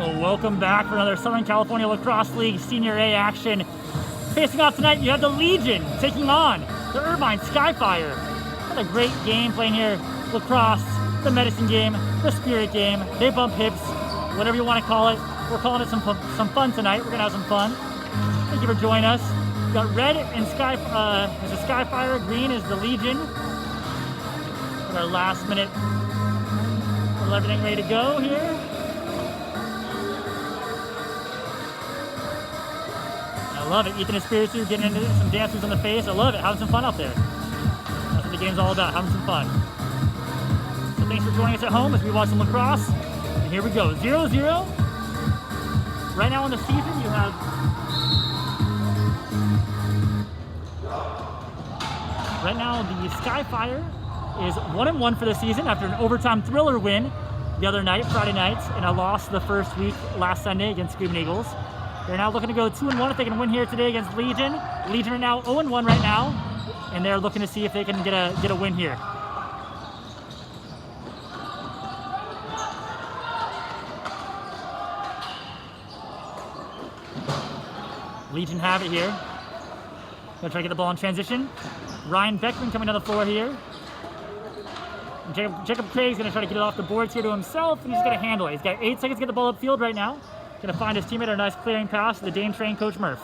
Well, welcome back for another Southern California Lacrosse League Senior A action. Facing off tonight, you have the Legion taking on the Irvine Skyfire. What a great game playing here. Lacrosse, the medicine game, the spirit game. They bump hips, whatever you want to call it. We're calling it some fun tonight. We're gonna have some fun. Thank you for joining us. We've got red and is the Skyfire, green is the Legion. Got our last minute. We'll have everything ready to go here. I love it. Ethan Espiritu getting into some dancers on the face. I love it. Having some fun out there. That's what the game's all about. Having some fun. So thanks for joining us at home as we watch some lacrosse. And here we go. 0-0. Right now in the season, you have right now the Skyfire is 1-1 for the season after an overtime thriller win the other night, Friday night, and a loss the first week last Sunday against Screaming Eagles. They're now looking to go 2-1 if they can win here today against Legion. Legion are now 0-1 right now, and they're looking to see if they can get a win here. Legion have it here. Gonna try to get the ball in transition. Ryan Beckman coming down the floor here. Jacob Craig's gonna try to get it off the boards here to himself, and he's gonna handle it. He's got 8 seconds to get the ball upfield right now. Gonna find his teammate a nice clearing pass to the Dane Train Coach Murph.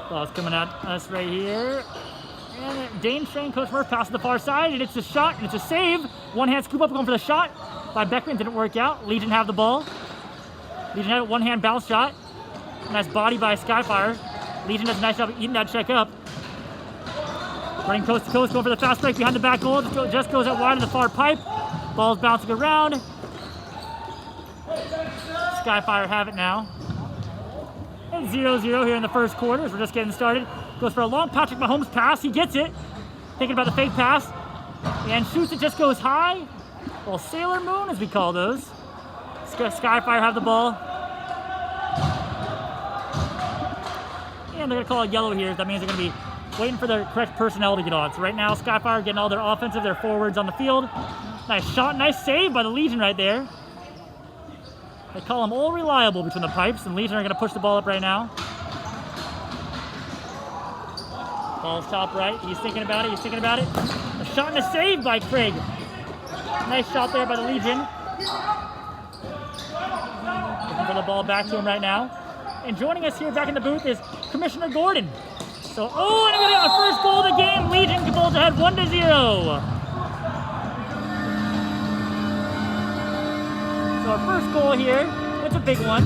Ball's coming at us right here. And Dane Train Coach Murph passes the far side, and it's a shot, and it's a save. One hand scoop up going for the shot by Beckman, didn't work out. Legion have the ball. Legion have a one hand bounce shot. Nice body by Skyfire. Legion does a nice job of eating that check up. Running coast to coast, going for the fast break behind the back goal. Just goes out wide to the far pipe. Ball's bouncing around. Skyfire have it now. And 0-0 here in the first quarter as we're just getting started. Goes for a long Patrick Mahomes pass. He gets it. Thinking about the fake pass. And shoots it, just goes high. Well, Sailor Moon, as we call those. Skyfire have the ball. And they're going to call it yellow here. That means they're going to be waiting for the correct personnel to get on. So right now, Skyfire getting all their offensive, their forwards on the field. Nice shot, nice save by the Legion right there. They call them all reliable between the pipes, and Legion are going to push the ball up right now. Ball's top right. He's thinking about it. He's thinking about it. A shot and a save by Craig. Nice shot there by the Legion. Looking for the ball back to him right now. And joining us here back in the booth is Commissioner Gordon. So, and we got our first goal of the game. Legion goes ahead 1-0. So our first goal here, it's a big one.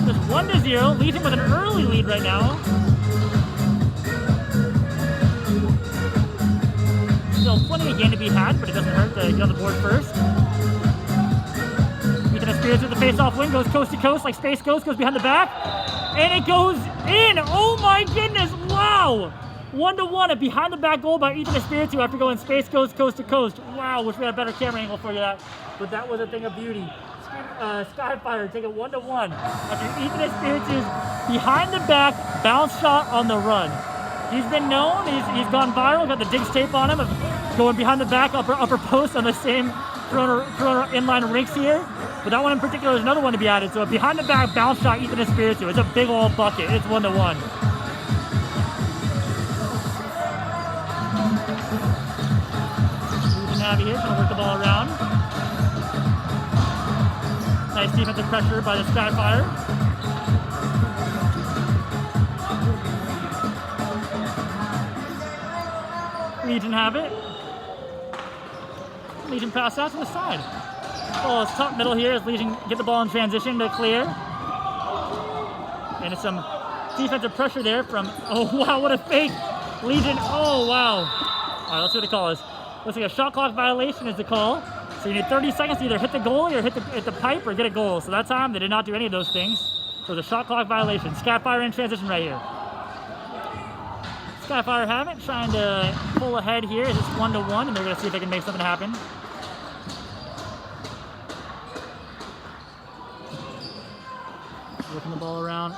It's 1-0, Legion with an early lead right now. Still plenty of game to be had, but it doesn't hurt to get on the board first. Ethan Espiritu with the face-off win, goes coast to coast like Space Ghost, goes behind the back. And it goes in! Oh my goodness! Wow! 1-1, a behind the back goal by Ethan Espiritu after going Space Ghost coast to coast. Wow, wish we had a better camera angle for you that, but that was a thing of beauty. Skyfire take it 1-1 after Ethan Espiritu's behind the back bounce shot on the run. He's been known, he's gone viral, got the Diggs tape on him of going behind the back upper post on the same Corona inline rinks here. But that one in particular is another one to be added. So a behind the back bounce shot, Ethan Espiritu. It's a big old bucket. It's 1-1. Ethan Navy here, trying to work the ball around. Nice defensive pressure by the Skyfire. Legion have it. Legion pass out to the side. Ball is top middle here as Legion get the ball in transition to clear. And it's some defensive pressure there from, oh wow, what a fake. Legion, oh wow. All right, let's see what the call is. Looks like a shot clock violation is the call. So you need 30 seconds to either hit the goalie or hit the pipe or get a goal. So that time they did not do any of those things. So it's a shot clock violation. Skyfire in transition right here. Skyfire have it, trying to pull ahead here. It's 1-1, and they're going to see if they can make something happen. Working the ball around.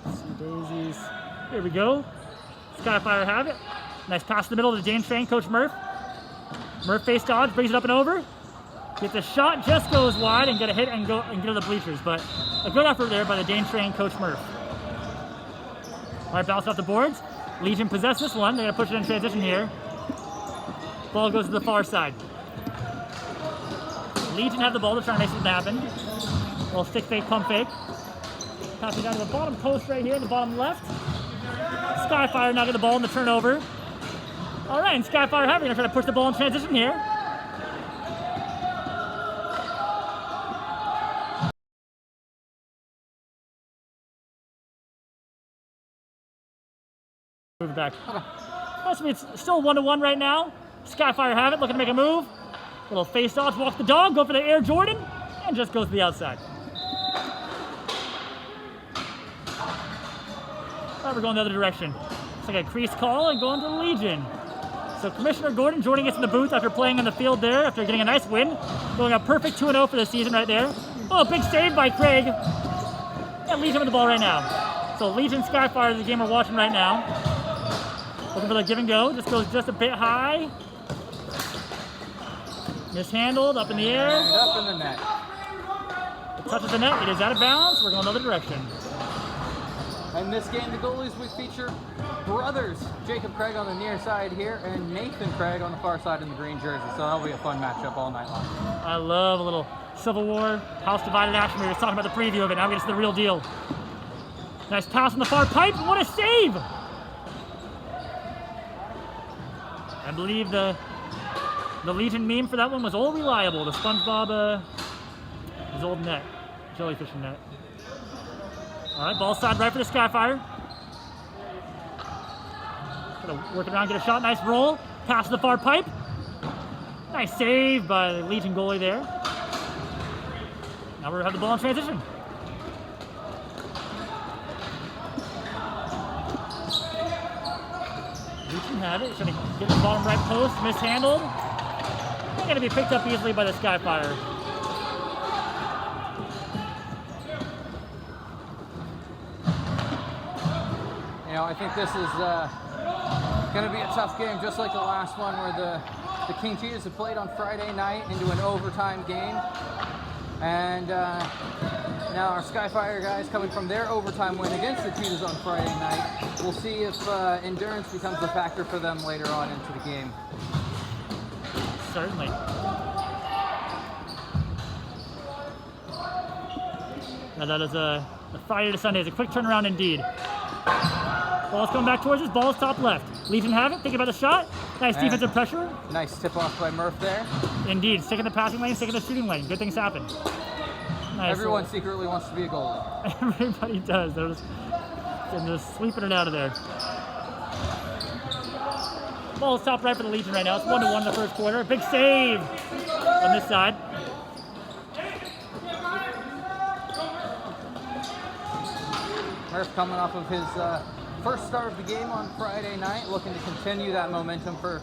Oh, see daisies. Here we go. Skyfire have it. Nice pass in the middle to Dane Train, Coach Murph. Murph face dodge, brings it up and over. Gets a shot, just goes wide and get a hit and get to the bleachers. But a good effort there by the Dane Train, Coach Murph. All right, bounce off the boards. Legion possess this one. They're gonna push it in transition here. Ball goes to the far side. Legion have the ball to try and make something happen. Little stick fake, pump fake. Passing down to the bottom post right here, the bottom left. Skyfire now get the ball in the turnover. All right, and Skyfire have it. Gonna try to push the ball in transition here. Move it back. It's still 1-1 right now. Skyfire have it, looking to make a move. Little face dodge, walk the dog, go for the Air Jordan, and just goes to the outside. All right, we're going the other direction. It's like a crease call and going to the Legion. So Commissioner Gordon joining us in the booth after playing on the field there, after getting a nice win. Going a perfect 2-0 for the season right there. Oh, big save by Craig. And Legion with the ball right now. So Legion Skyfire is the game we're watching right now. Looking for the give and go, just goes just a bit high. Mishandled, up in the air. And up in the net. It touches the net, it is out of bounds. We're going the other direction. In this game, the goalies we feature brothers Jacob Craig on the near side here and Nathan Craig on the far side in the green jersey. So that'll be a fun matchup all night long. I love a little Civil War, house divided action. We were just talking about the preview of it. Now we get to the real deal. Nice pass on the far pipe. What a save! I believe the Legion meme for that one was all reliable. The SpongeBob, his old net, jellyfishing net. All right, ball side right for the Skyfire. Gonna work it around, get a shot, nice roll. Pass to the far pipe. Nice save by the Legion goalie there. Now we have the ball in transition. Legion have it, trying to get the bottom right post, mishandled. They're gonna be picked up easily by the Skyfire. You know, I think this is going to be a tough game, just like the last one where the King Cheetahs have played on Friday night into an overtime game. And now our Skyfire guys coming from their overtime win against the Cheetahs on Friday night. We'll see if endurance becomes a factor for them later on into the game. Certainly. Now that is a Friday to Sunday. It's a quick turnaround indeed. Ball's coming back towards us. Ball's top left. Legion have it. Thinking about the shot. Nice defensive pressure. Nice tip off by Murph there. Indeed. Stick in the passing lane, stick in the shooting lane. Good things happen. Nice. Everyone secretly wants to be a goalie. Everybody does. They're just sweeping it out of there. Ball's top right for the Legion right now. It's 1-1 in the first quarter. Big save on this side. Murph coming off of his first start of the game on Friday night, looking to continue that momentum for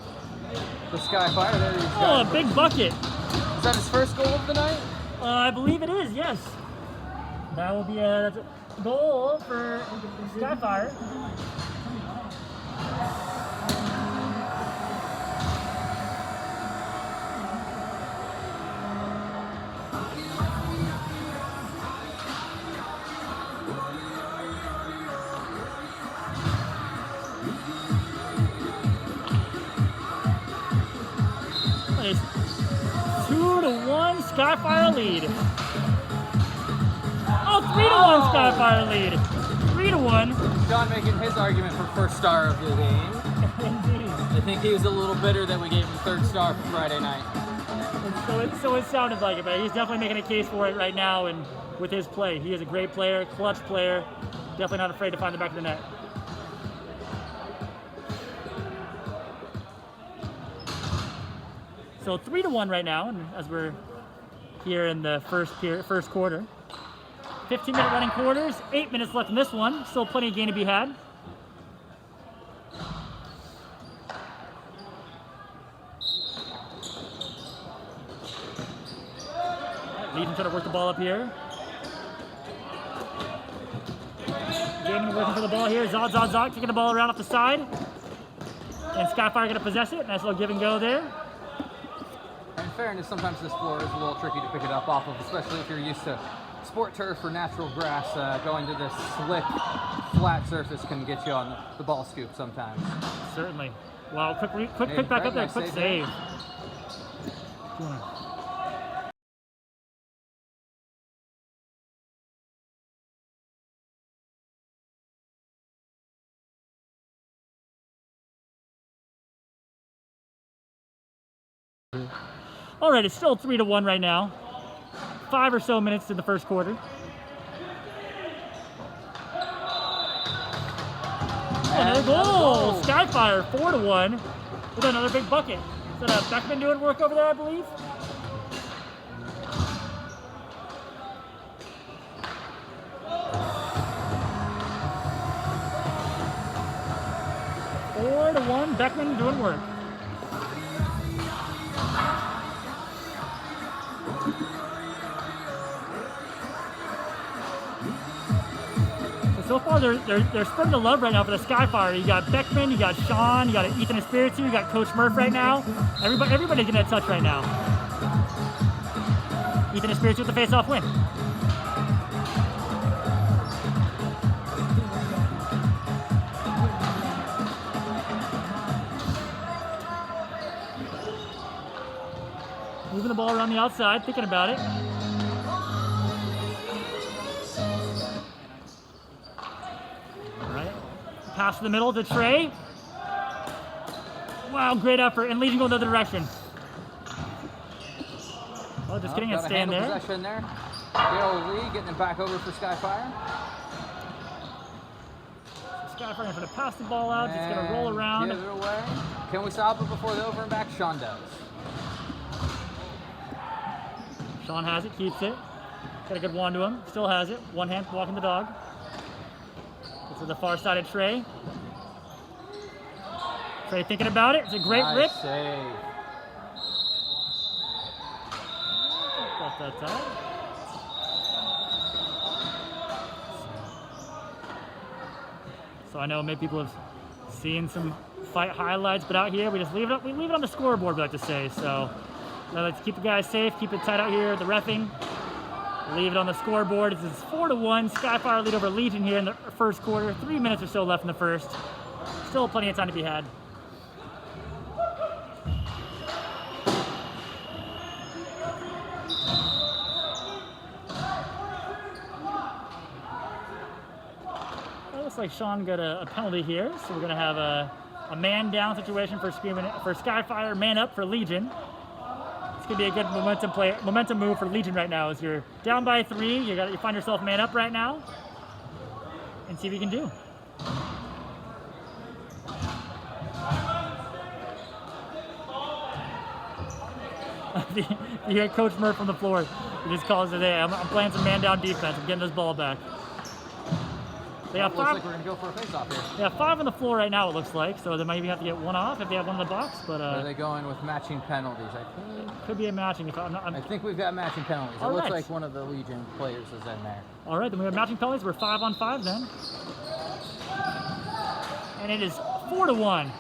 the Skyfire. There he's got a big bucket. Is that his first goal of the night? I believe it is, yes. That will be a goal for Skyfire. It's 2-1 Skyfire lead. Oh, 3-1 Skyfire lead. 3-1. John making his argument for first star of the game. Indeed. I think he was a little bitter that we gave him third star for Friday night. So it sounded like it, but he's definitely making a case for it right now, and with his play. He is a great player, clutch player, definitely not afraid to find the back of the net. So 3-1 right now, and as we're here in the first quarter. 15-minute running quarters, 8 minutes left in this one. Still plenty of game to be had. Legion trying to work the ball up here. Damon working for the ball here. Zod, kicking the ball around off the side. And Skyfire gonna possess it. Nice little give and go there. In fairness, sometimes this floor is a little tricky to pick it up off of, especially if you're used to sport turf or natural grass. Going to this slick, flat surface can get you on the ball scoop sometimes. Certainly. Wow, quick pick back up there. Nice Quick save. save. All right, it's still 3-1 right now. 5 or so minutes in the first quarter. Another goal! Skyfire 4-1 with another big bucket. Is that Beckman doing work over there, I believe? Four to one, Beckman doing work. So far, they're spreading the love right now for the Skyfire. You got Beckman, you got Sean, you got Ethan Espiritu, you got Coach Murph right now. Everybody's getting a touch right now. Ethan Espiritu with the face-off win. Moving the ball around the outside, thinking about it. Pass to the middle to Trey. Wow, great effort. And Legion going the other direction. Oh, just kidding. It's staying there. Possession there. Dale Lee getting it back over for Skyfire. So Skyfire going to pass the ball out. Just going to roll around. Give it away. Can we stop it before the over and back? Sean does. Sean has it, keeps it. Got a good one to him. Still has it. One hand walking the dog. To the far side of Trey. Trey thinking about it. It's a great rip. Save. So I know maybe people have seen some fight highlights, but out here we just leave it up. We leave it on the scoreboard, we like to say. So let's keep the guys safe, keep it tight out here. The reffing. Leave it on the scoreboard. This is 4-1. Skyfire lead over Legion here in the first quarter. 3 minutes or so left in the first. Still plenty of time to be had. It looks like Sean got a penalty here, so we're going to have a man down situation for Skyfire, man up for Legion. It's gonna be a good momentum move for Legion right now. As you're down by 3, you find yourself man up right now, and see what you can do. You hear Coach Murph from the floor. He just calls today. I'm playing some man down defense. I'm getting this ball back. They have 5. Looks like we're gonna go for a face-off here. They have 5 on the floor right now, it looks like. So they might even have to get 1 off if they have 1 in the box. But are they going with matching penalties? I think. Could be a matching. I think we've got matching penalties. It looks like one of the Legion players is in there. All right, then we have matching penalties. We're 5 on 5 then. And it is 4-1.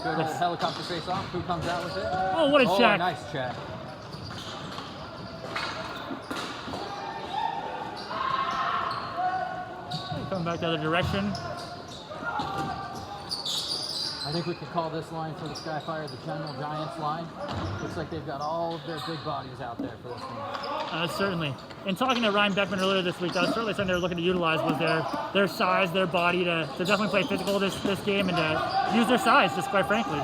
Good helicopter face-off. Who comes out with it? Oh, what a check. A nice check. Coming back the other direction. I think we could call this line for the Skyfire the General Giants line. Looks like they've got all of their big bodies out there for this one. Certainly. And talking to Ryan Beckman earlier this week, that was certainly something they were looking to utilize was their size, their body to definitely play physical this game and to use their size, just quite frankly.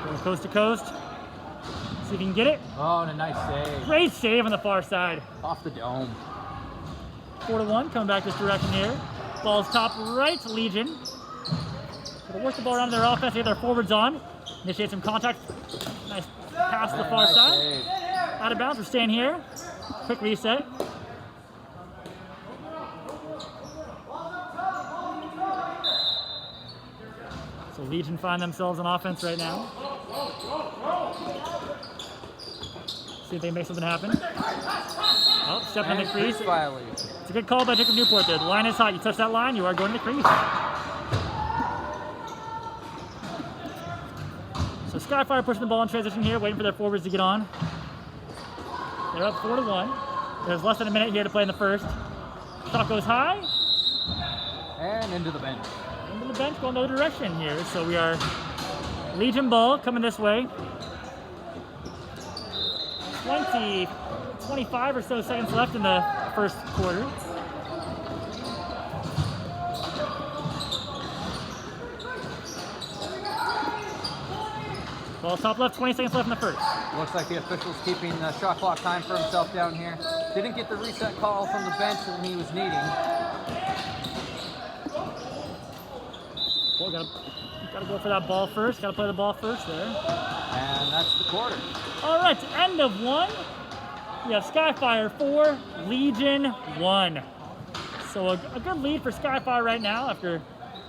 Going coast to coast. See if you can get it. Oh, and a nice save. Great save on the far side. Off the dome. 4-1, coming back this direction here. Ball's top right to Legion. Gonna work the ball around their offense, get their forwards on. Initiate some contact. Nice pass to the far side. Save. Out of bounds, we're staying here. Quick reset. So Legion find themselves on offense right now. See if they make something happen. Oh, stepping in the crease. Violation. It's a good call by Jacob Newport there. The line is hot. You touch that line, you are going to the crease. So Skyfire pushing the ball in transition here, waiting for their forwards to get on. They're up 4-1. There's less than a minute here to play in the first. Shot goes high. And into the bench. Into the bench, going the other direction here. So we are Legion ball coming this way. 25 or so seconds left in the first quarter. Ball top left, 20 seconds left in the first. Looks like the official's keeping the shot clock time for himself down here. Didn't get the reset call from the bench that he was needing. Well, gotta go for that ball first. Gotta play the ball first there. And that's the quarter. All right, end of one. We have Skyfire 4, Legion 1. So a good lead for Skyfire right now after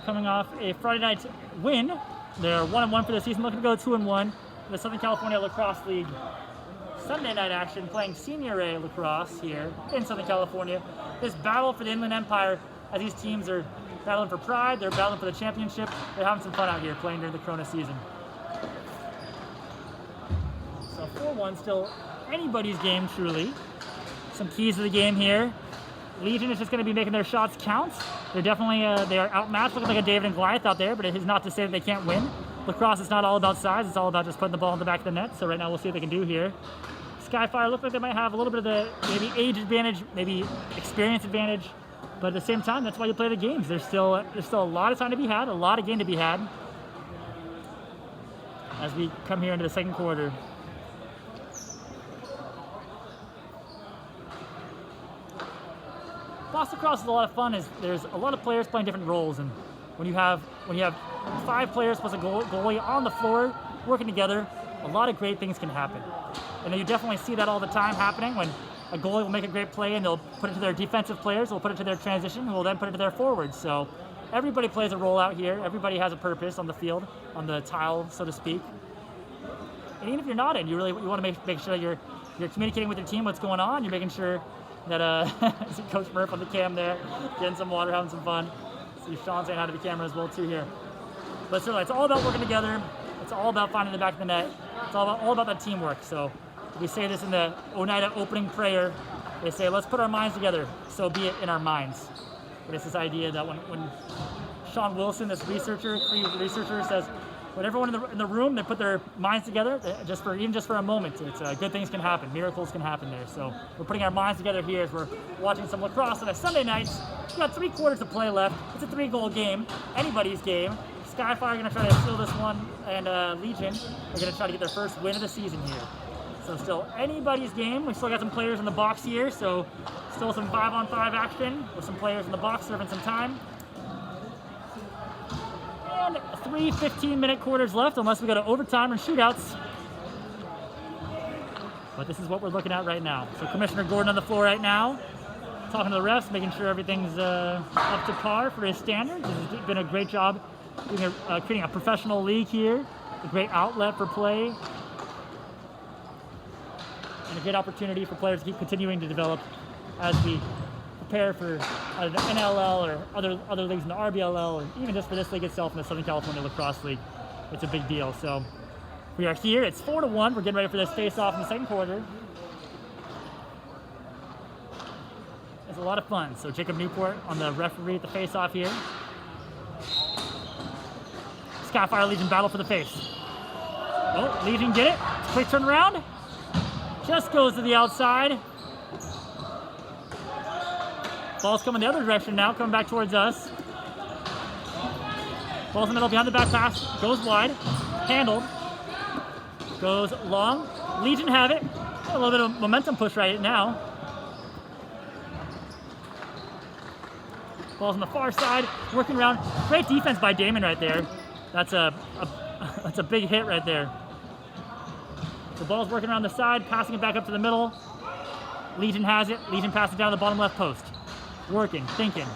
coming off a Friday night win. They're 1-1 for the season, looking to go 2-1 in the Southern California Lacrosse League. Sunday night action, playing Senior A lacrosse here in Southern California. This battle for the Inland Empire, as these teams are battling for pride, they're battling for the championship. They're having some fun out here playing during the Corona season. So 4-1, still anybody's game, truly. Some keys to the game here. Legion is just going to be making their shots count. They're definitely they are outmatched, looking like a David and Goliath out there, but it is not to say that they can't win. Lacrosse is not all about size, it's all about just putting the ball in the back of the net. So right now we'll see what they can do here. Skyfire look like they might have a little bit of the maybe age advantage, maybe experience advantage, but at the same time, that's why you play the games. There's still a lot of time to be had, a lot of game to be had as we come here into the second quarter. Boston Cross is a lot of fun. There's a lot of players playing different roles, and when you have 5 players plus a goalie on the floor working together, a lot of great things can happen. And you definitely see that all the time happening when a goalie will make a great play and they'll put it to their defensive players, who will put it to their transition, who will then put it to their forwards. So everybody plays a role out here. Everybody has a purpose on the field, on the tile, so to speak. And even if you're not in, you want to make sure that you're communicating with your team what's going on. You're making sure that see Coach Murph on the cam there, getting some water, having some fun. See Sean saying hi to the camera as well too here. But certainly, it's all about working together. It's all about finding the back of the net. It's all about that teamwork. So we say this in the Oneida opening prayer. They say, let's put our minds together, so be it in our minds. But it's this idea that when Sean Wilson, this researcher, says, when everyone in the room, they put their minds together, even just for a moment, it's good things can happen, miracles can happen there. So we're putting our minds together here as we're watching some lacrosse on a Sunday night. We've got 3 quarters to play left. It's a 3-goal game, anybody's game. Skyfire are going to try to steal this one, and Legion are going to try to get their first win of the season here. So still anybody's game. We still got some players in the box here, so still some 5-on-5 action with some players in the box serving some time. And 3 15-minute quarters left, unless we go to overtime and shootouts. But this is what we're looking at right now. So Commissioner Gordon on the floor right now, talking to the refs, making sure everything's up to par for his standards. He's been a great job creating a professional league here, a great outlet for play, and a great opportunity for players to keep continuing to develop as we prepare for the NLL or other leagues in the RBLL, or even just for this league itself in the Southern California Lacrosse League. It's a big deal. So we are here. It's 4-1. We're getting ready for this face-off in the second quarter. It's a lot of fun. So Jacob Newport on the referee at the face-off here. Skyfire Legion battle for the face. Oh, Legion get it. Quick turnaround. Just goes to the outside. Ball's coming the other direction now, coming back towards us. Ball's in the middle, behind the back pass. Goes wide. Handled. Goes long. Legion have it. A little bit of momentum push right now. Ball's on the far side, working around. Great defense by Damon right there. That's a big hit right there. The ball's working around the side, passing it back up to the middle. Legion has it. Legion passes down the bottom left post. Working, thinking,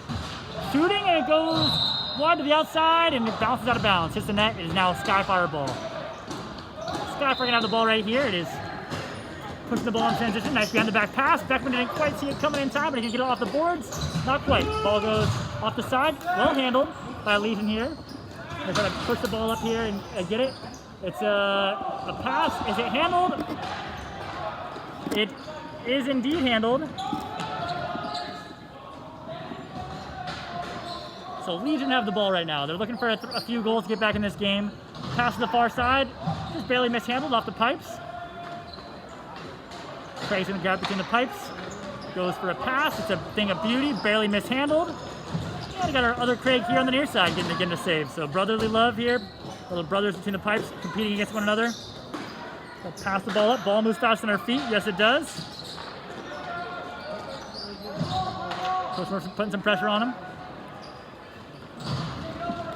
shooting, and it goes wide to the outside, and it bounces out of bounds. Hits the net. It is now a Skyfire ball. Skyfire gonna have the ball right here. It is Pushing the ball in transition. Nice behind the back pass. Beckman didn't quite see it coming in time, but he can get it off the boards. Not quite. Ball goes off the side. Well handled by Legion here. They're trying to push the ball up here and get it. It's a pass. Is it handled? It is indeed handled. So Legion have the ball right now. They're looking for a few goals to get back in this game. Pass to the far side. Just barely mishandled off the pipes. Craig's gonna grab between the pipes. Goes for a pass. It's a thing of beauty. Barely mishandled. And we got our other Craig here on the near side getting a save. So brotherly love here. Little brothers between the pipes competing against one another. So pass the ball up. Ball moves faster than our feet. Yes, it does. Coach Murphy putting some pressure on him.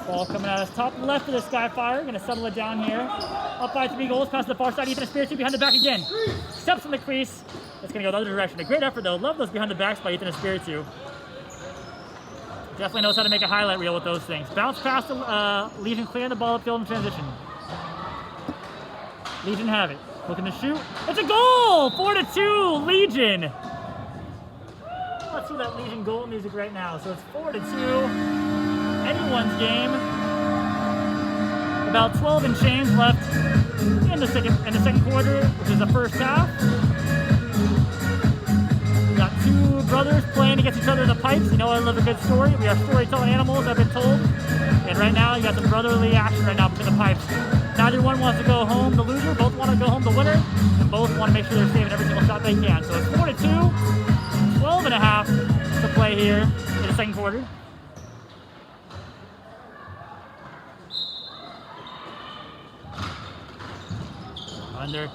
Ball coming out of top left of the Skyfire. Gonna settle it down here. Up by 3 goals. Pass to the far side. Ethan Espiritu behind the back again. Steps in the crease. It's gonna go the other direction. A great effort though. Love those behind the backs by Ethan Espiritu. Definitely knows how to make a highlight reel with those things. Bounce past the Legion, clearing the ball upfield in transition. Legion have it. Looking to shoot. It's a goal! 4-2, Legion. Let's see that Legion goal music right now. So it's 4-2. Anyone's game. About 12 and change left in the second quarter, which is the first half. We got 2 brothers playing against each other in the pipes. You know I love a good story. We are storytelling animals, I've been told. And right now you got some brotherly action right now between the pipes. Neither one wants to go home the loser, both want to go home the winner, and both want to make sure they're saving every single shot they can. So it's 4-2, 12 and a half to play here in the second quarter. Under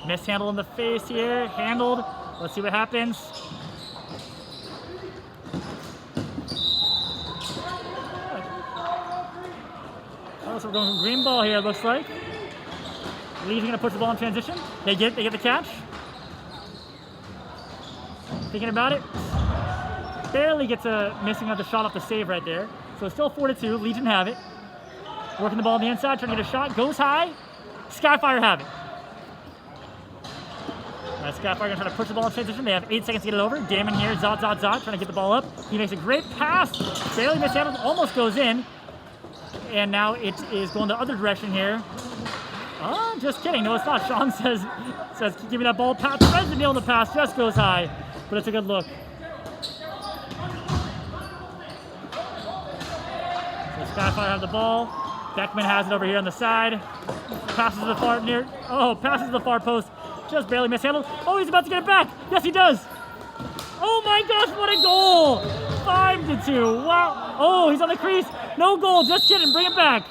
mishandle in the face here, handled. Let's see what happens. Oh, so we're going green ball here, it looks like. Legion gonna push the ball in transition. They get the catch. Thinking about it. Barely gets missing out the shot off the save right there. So it's still 4-2, Legion have it. Working the ball on the inside, trying to get a shot, goes high. Skyfire have it. Skyfire gonna try to push the ball in transition. They have 8 seconds to get it over. Damon here, Zot, trying to get the ball up. He makes a great pass. Barely mishandled, almost goes in. And now it is going the other direction here. Oh, just kidding. No, it's not. Sean says give me that ball. Pat tries to nail the pass, just goes high. But it's a good look. So Skyfire have the ball. Beckman has it over here on the side. Passes to the far post. Just barely mishandled. Oh, he's about to get it back. Yes, he does. Oh my gosh, what a goal! 5-2. Wow. Oh, he's on the crease. No goal. Just kidding. Bring it back.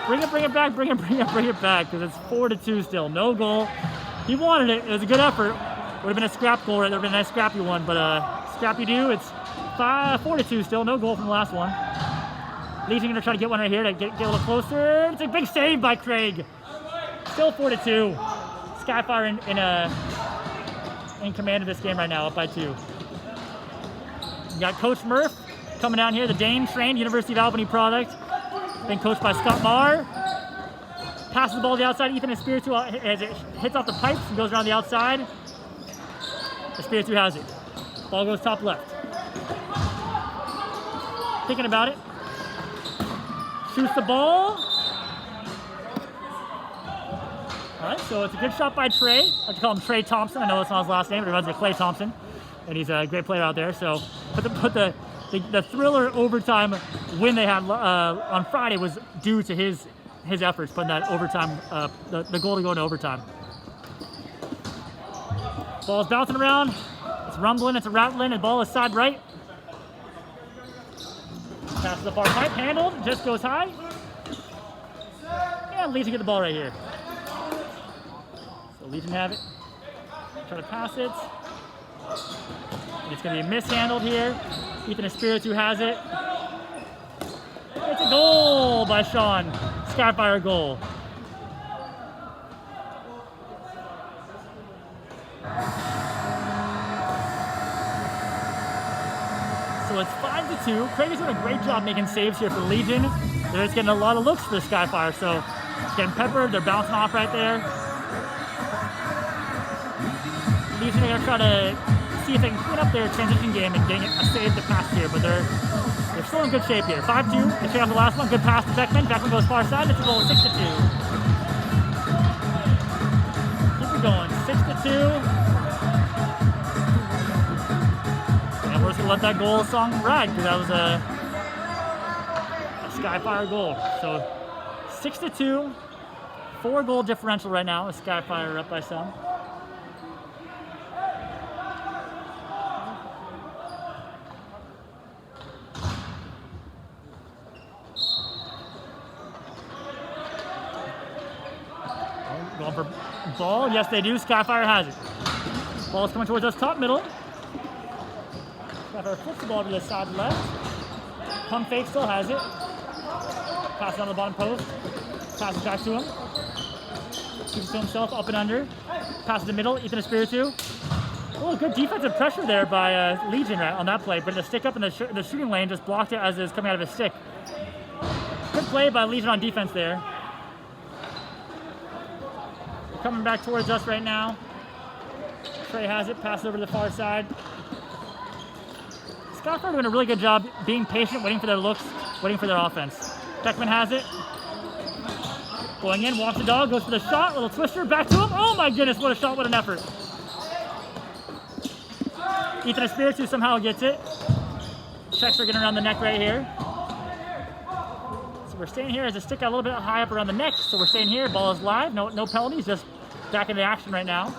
Bring it back. Bring it back. Because it's 4-2 still. No goal. He wanted it. It was a good effort. Would have been a scrap goal. Right? There would have been a nice scrappy one. But scrappy do. It's 4-2 still. No goal from the last one. Legion gonna try to get one right here to get a little closer. It's a big save by Craig. Still 4-2. Skyfire in command of this game right now, up by 2. You got Coach Murph coming down here, the Dane-trained University of Albany product. Been coached by Scott Marr. Passes the ball to the outside. Ethan Espiritu as it hits off the pipes and goes around the outside. Espiritu has it. Ball goes top left. Thinking about it. Shoots the ball. All right, so it's a good shot by Trey. I like to call him Trey Thompson. I know that's not his last name, but it runs with Clay Thompson, and he's a great player out there. So, but the thriller overtime win they had on Friday was due to his efforts, putting that overtime, the goal to go into overtime. Ball's bouncing around. It's rumbling. It's a rattling. And ball is side right. Pass to the far pipe. Handled. Just goes high. And Legion get the ball right here. So Legion have it. Try to pass it. And it's going to be mishandled here. Ethan Espiritu has it. It's a goal by Sean. Skyfire goal. So it's 5-2. Craig is doing a great job making saves here for Legion. They're just getting a lot of looks for the Skyfire, so it's getting peppered. They're bouncing off right there. Legion are going to try to see if they can clean up their transition game and getting a save to pass here, but they're still in good shape here. 5-2, they trade off the last one. Good pass to Beckman. Beckman goes far side. It's a goal 6-2. Keep it going. 6-2. And we're just going to let that goal song ride because that was a Skyfire goal. So 6-2. 4-goal differential right now. Skyfire up by some. Going for ball. Yes, they do. Skyfire has it. Ball's coming towards us top middle. Skyfire flips the ball to the side left. Pump fake still has it. Pass it on the bottom post. Passes back to him. Keeps it to himself, up and under. Passes the middle, Ethan Espiritu. Oh, good defensive pressure there by Legion on that play, but the stick up in the shooting lane just blocked it as it was coming out of his stick. Good play by Legion on defense there. Coming back towards us right now. Trey has it, passes over to the far side. Skyfire doing a really good job being patient, waiting for their looks, waiting for their offense. Beckman has it. Going in, walks the dog, goes for the shot, little twister, back to him. Oh my goodness, what a shot, what an effort. Ethan Espiritu somehow gets it. Checks are getting around the neck right here. So we're staying here as the stick got a little bit high up around the neck. So we're staying here, ball is live, no penalties, just back into action right now.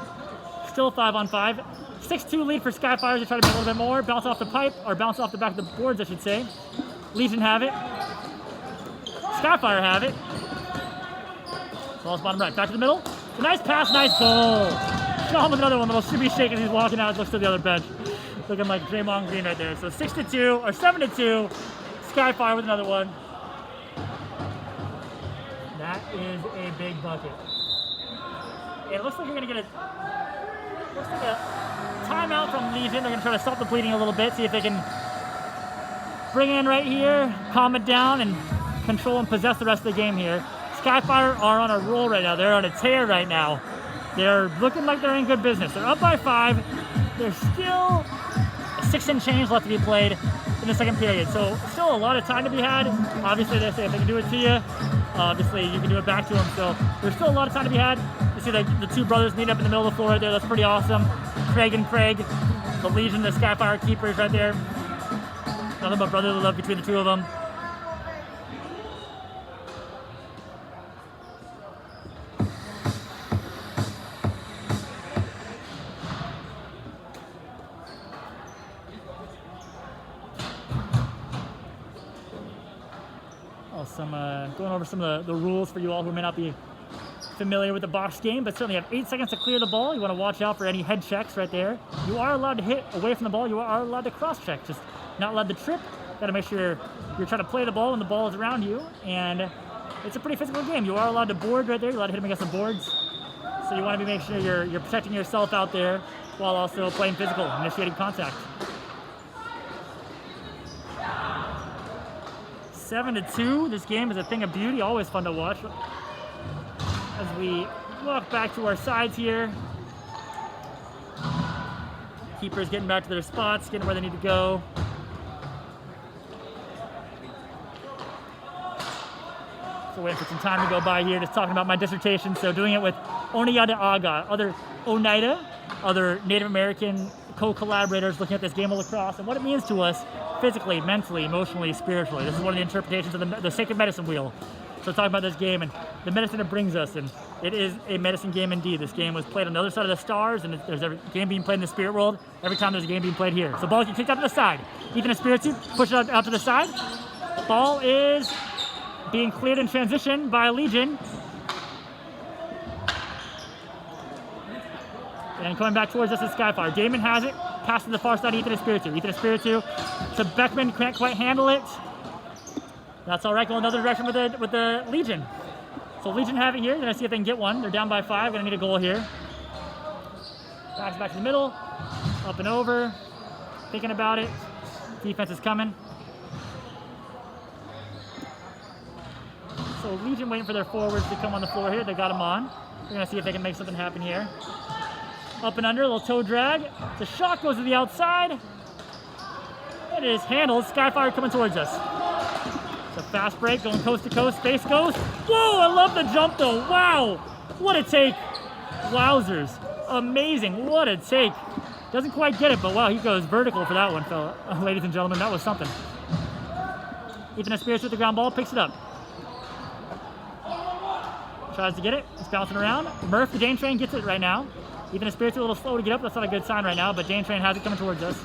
Still 5-on-5. 6-2 lead for Skyfire to try to make a little bit more. Bounce off the pipe, or bounce off the back of the boards, I should say. Legion have it. Skyfire have it. Ball's bottom right, back to the middle. A nice pass, nice goal. Sean with another one, little shimmy shake as he's walking out, looks to the other bench. Looking like Draymond Green right there. So 6-2, or 7-2. Skyfire with another one. That is a big bucket. It looks like you're gonna get a timeout from Legion. They're gonna try to stop the bleeding a little bit, see if they can bring it in right here, calm it down, and control and possess the rest of the game here. Skyfire are on a roll right now. They're on a tear right now. They're looking like they're in good business. They're up by 5. There's still 6 and change left to be played in the second period. So still a lot of time to be had. Obviously, they say if they can do it to you, obviously you can do it back to them. So there's still a lot of time to be had. You see the two brothers meet up in the middle of the floor right there. That's pretty awesome. Craig and Craig, the Legion, the Skyfire keepers right there. Nothing but brotherly love between the two of them. Going over some of the rules for you all who may not be familiar with the box game, but certainly have 8 seconds to clear the ball. You want to watch out for any head checks right there. You are allowed to hit away from the ball. You are allowed to cross check, just not allowed to trip. Got to make sure you're trying to play the ball when the ball is around you, and it's a pretty physical game. You are allowed to board right there. You're allowed to hit them against the boards. So you want to make sure you're protecting yourself out there while also playing physical, initiating contact. 7-2. This game is a thing of beauty. Always fun to watch. As we walk back to our sides here. Keepers getting back to their spots, getting where they need to go. So waiting for some time to go by here, just talking about my dissertation. So doing it with Oneida Aga, other Native American co-collaborators looking at this game of lacrosse and what it means to us physically, mentally, emotionally, spiritually. This is one of the interpretations of the sacred medicine wheel. So talking about this game and the medicine it brings us, and it is a medicine game indeed. This game was played on the other side of the stars, and there's a game being played in the spirit world every time there's a game being played here. So ball gets kicked out to the side. Ethan Espiritu push it out to the side. Ball is being cleared in transition by Legion. And coming back towards us is Skyfire. Damon has it. Pass to the far side, Ethan Espiritu. Ethan Espiritu to Beckman, can't quite handle it. That's all right, going another direction with the Legion. So Legion have it here. They're gonna see if they can get one. They're down by 5, gonna need a goal here. Back to the middle, up and over, thinking about it. Defense is coming. So Legion waiting for their forwards to come on the floor here. They got them on. They're gonna see if they can make something happen here. Up and under, a little toe drag. The shot goes to the outside. It is handled. Skyfire coming towards us. It's a fast break, going coast to coast. Space Ghost. Whoa, I love the jump though. Wow, what a take. Wowzers. Amazing, what a take. Doesn't quite get it, but wow, he goes vertical for that one, fella. Ladies and gentlemen, that was something. Ethan Spears with the ground ball, picks it up. Tries to get it, it's bouncing around. Murph, the Dane Train, gets it right now. Ethan Spears a little slow to get up, that's not a good sign right now, but Dane Train has it coming towards us.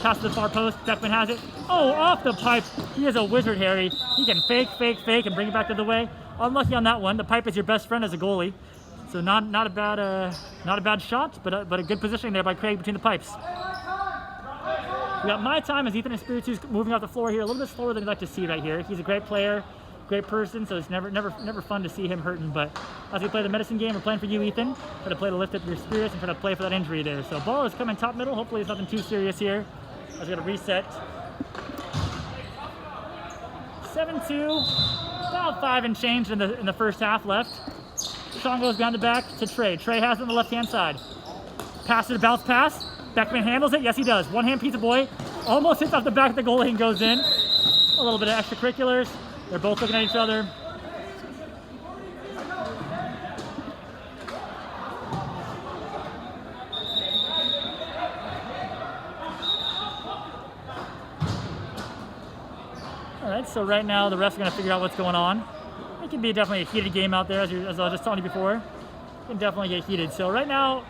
Pass to the far post, Beckman has it. Oh, off the pipe. He is a wizard, Harry. He can fake, and bring it back to the way. Unlucky on that one. The pipe is your best friend as a goalie. So not a bad shot, but a good positioning there by Craig between the pipes. We got my time as Ethan Espiritu's moving off the floor here, a little bit slower than I'd like to see right here. He's a great player, great person, so it's never fun to see him hurting. But as we play the medicine game, we're playing for you, Ethan. Try to play to lift up your spirits and try to play for that injury there. So ball is coming top middle. Hopefully it's nothing too serious here. As we got to reset. 7-2, about 5 and change in the first half left. Sean goes down the back to Trey. Trey has it on the left-hand side. Pass it, a bounce pass. Beckman handles it. Yes, he does. One-hand pizza boy. Almost hits off the back of the goalie and goes in. A little bit of extracurriculars. They're both looking at each other. All right, so right now the refs are going to figure out what's going on. It can be definitely a heated game out there, as I was just telling you before. It can definitely get heated. So right now,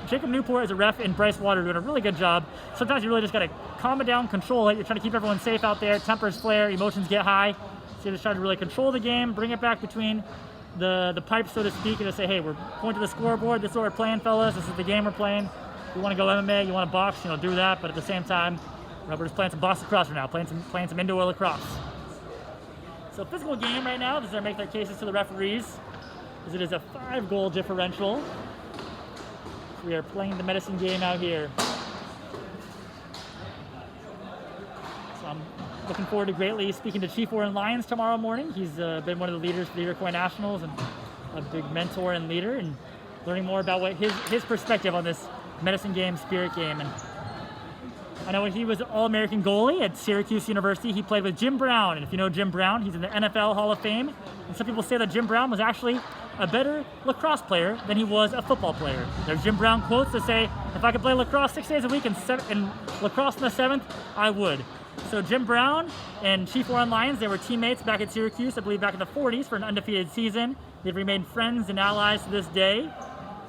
Jacob Newport is a ref and Bryce Water doing a really good job. Sometimes you really just got to calm it down, control it. You're trying to keep everyone safe out there. Tempers flare, emotions get high. So you're just trying to really control the game, bring it back between the pipes, so to speak, and just say, hey, we're going to the scoreboard. This is what we're playing, fellas. This is the game we're playing. You want to go MMA, you want to box, do that. But at the same time, we're just playing some box lacrosse right now, playing some indoor lacrosse. So physical game right now, as they make their cases to the referees, as it is a 5-goal differential. We are playing the medicine game out here. So I'm looking forward to greatly speaking to Chief Warren Lyons tomorrow morning. He's been one of the leaders for the Iroquois Nationals and a big mentor and leader, and learning more about what his perspective on this medicine game, spirit game. And I know when he was an All-American goalie at Syracuse University, he played with Jim Brown. And if you know Jim Brown, he's in the NFL Hall of Fame. And some people say that Jim Brown was actually a better lacrosse player than he was a football player. There's Jim Brown quotes that say, if I could play lacrosse 6 days a week and lacrosse in the 7th, I would. So Jim Brown and Chief Warren Lyons, they were teammates back at Syracuse, I believe back in the 40s for an undefeated season. They've remained friends and allies to this day.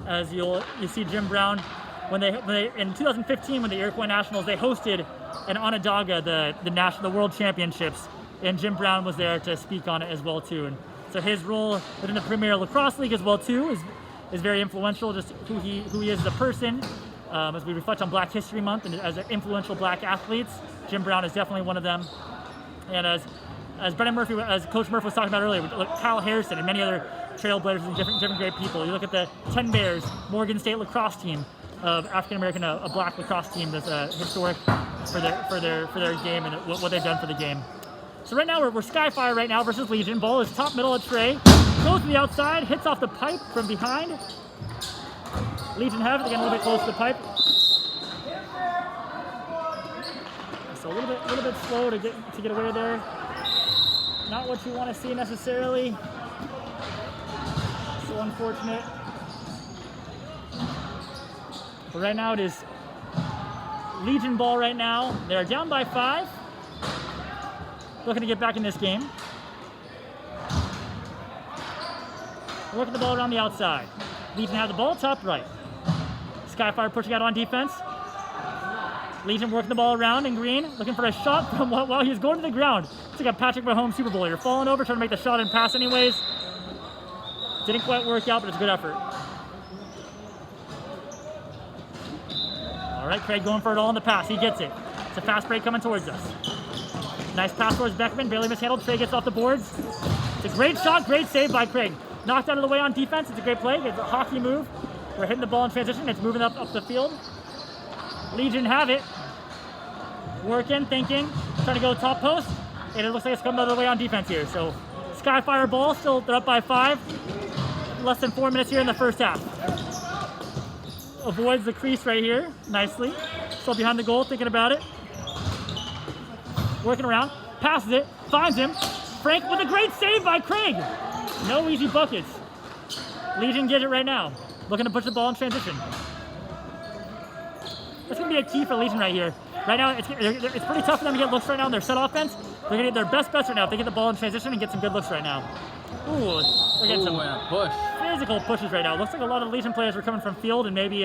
As you see Jim Brown, when they in 2015, when the Iroquois Nationals, they hosted in Onondaga the World Championships, and Jim Brown was there to speak on it as well too. And so his role within the Premier Lacrosse League as well too is very influential. Just who he is as a person, as we reflect on Black History Month and as influential Black athletes, Jim Brown is definitely one of them. And as Brennan Murphy, as Coach Murphy was talking about earlier, Kyle Harrison and many other trailblazers and different great people. You look at the 10 Bears, Morgan State lacrosse team of African American, a Black lacrosse team that's historic for their game and what they've done for the game. So right now we're Skyfire right now versus Legion. Ball is top middle at Trey. Goes to the outside, hits off the pipe from behind. Legion have it again, a little bit close to the pipe. So a little bit slow to get away there. Not what you want to see necessarily. So unfortunate. But right now it is Legion ball right now. They're down by 5. Looking to get back in this game. Working the ball around the outside. Legion have the ball top right. Skyfire pushing out on defense. Legion working the ball around in green, looking for a shot from while he was going to the ground. It's like a Patrick Mahomes Super Bowl. You're falling over, trying to make the shot and pass anyways. Didn't quite work out, but it's a good effort. All right, Craig going for it all in the pass. He gets it. It's a fast break coming towards us. Nice pass towards Beckman, barely mishandled. Trey gets off the boards. It's a great shot, great save by Craig. Knocked out of the way on defense. It's a great play. It's a hockey move. We're hitting the ball in transition. It's moving up the field. Legion have it. Working, thinking, trying to go top post. And it looks like it's coming out of the way on defense here. So Skyfire ball, still they're up by 5. Less than 4 minutes here in the first half. avoids the crease right here nicely. Still behind the goal, thinking about it. Working around, passes it, finds him. Frank with a great save by Craig. No easy buckets. Legion get it right now. Looking to push the ball in transition. That's going to be a key for Legion right here. Right now, it's pretty tough for them to get looks right now in their set offense. They're going to get their best right now if they get the ball in transition and get some good looks right now. Ooh, they're getting some push. Physical pushes right now. Looks like a lot of Legion players were coming from field, and maybe